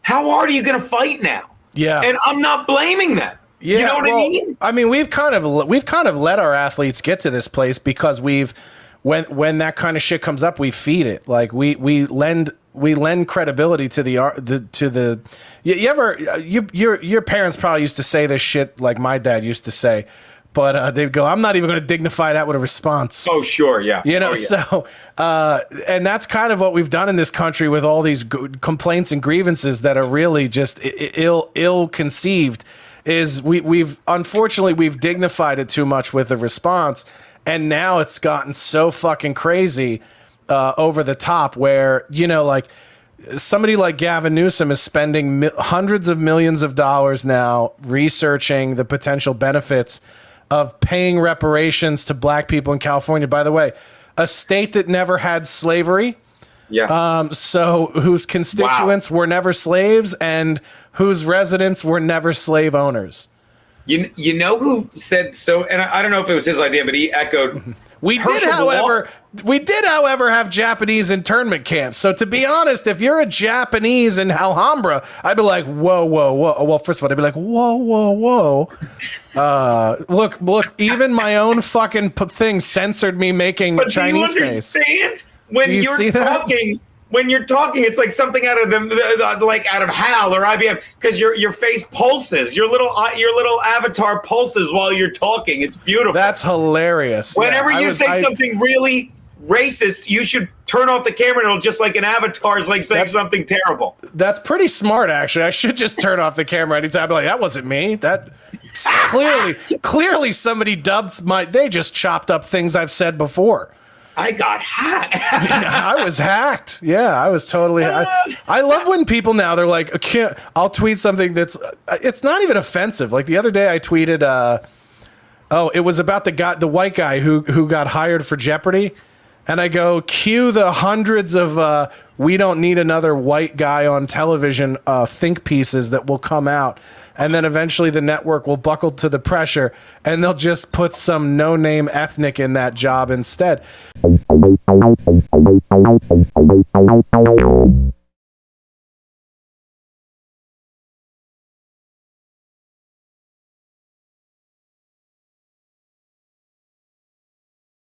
How hard are you going to fight now? Yeah. And I'm not blaming them. Yeah, you know what I mean? I mean, we've kind of let our athletes get to this place because when that kind of shit comes up, we feed it. Like we lend credibility to your parents probably used to say this shit like my dad used to say, but they'd go, I'm not even going to dignify that with a response. Oh, sure. Yeah. So, and that's kind of what we've done in this country with all these complaints and grievances that are really just ill conceived. Is we've dignified it too much with the response, and now it's gotten so fucking crazy over the top where, like somebody like Gavin Newsom is spending hundreds of millions of dollars now researching the potential benefits of paying reparations to black people in California. By the way, a state that never had slavery. Yeah. So whose constituents were never slaves and whose residents were never slave owners. You know who said so? And I don't know if it was his idea, but he echoed. We did, however, have Japanese internment camps. So to be honest, if you're a Japanese in Alhambra, I'd be like, whoa, whoa, whoa. Well, first of all, I'd be like, whoa, whoa, whoa. Look, even my own fucking thing censored me making Chinese face. Do you understand? When you're talking, it's like something out of out of HAL or IBM, because your face pulses, your little avatar pulses while you're talking. It's beautiful. That's hilarious. Whenever you say something really racist, you should turn off the camera, and it'll just like an avatar's like saying something terrible. That's pretty smart, actually. I should just turn off the camera anytime. Like, that wasn't me. That clearly somebody they just chopped up things I've said before. I got hacked. Yeah, I was hacked. Yeah, I was totally. I love when people now they're like, I'll tweet something it's not even offensive. Like the other day, I tweeted, it was about the white guy who got hired for Jeopardy, and I go, cue the hundreds of we don't need another white guy on television think pieces that will come out. And then eventually the network will buckle to the pressure and they'll just put some no-name ethnic in that job instead.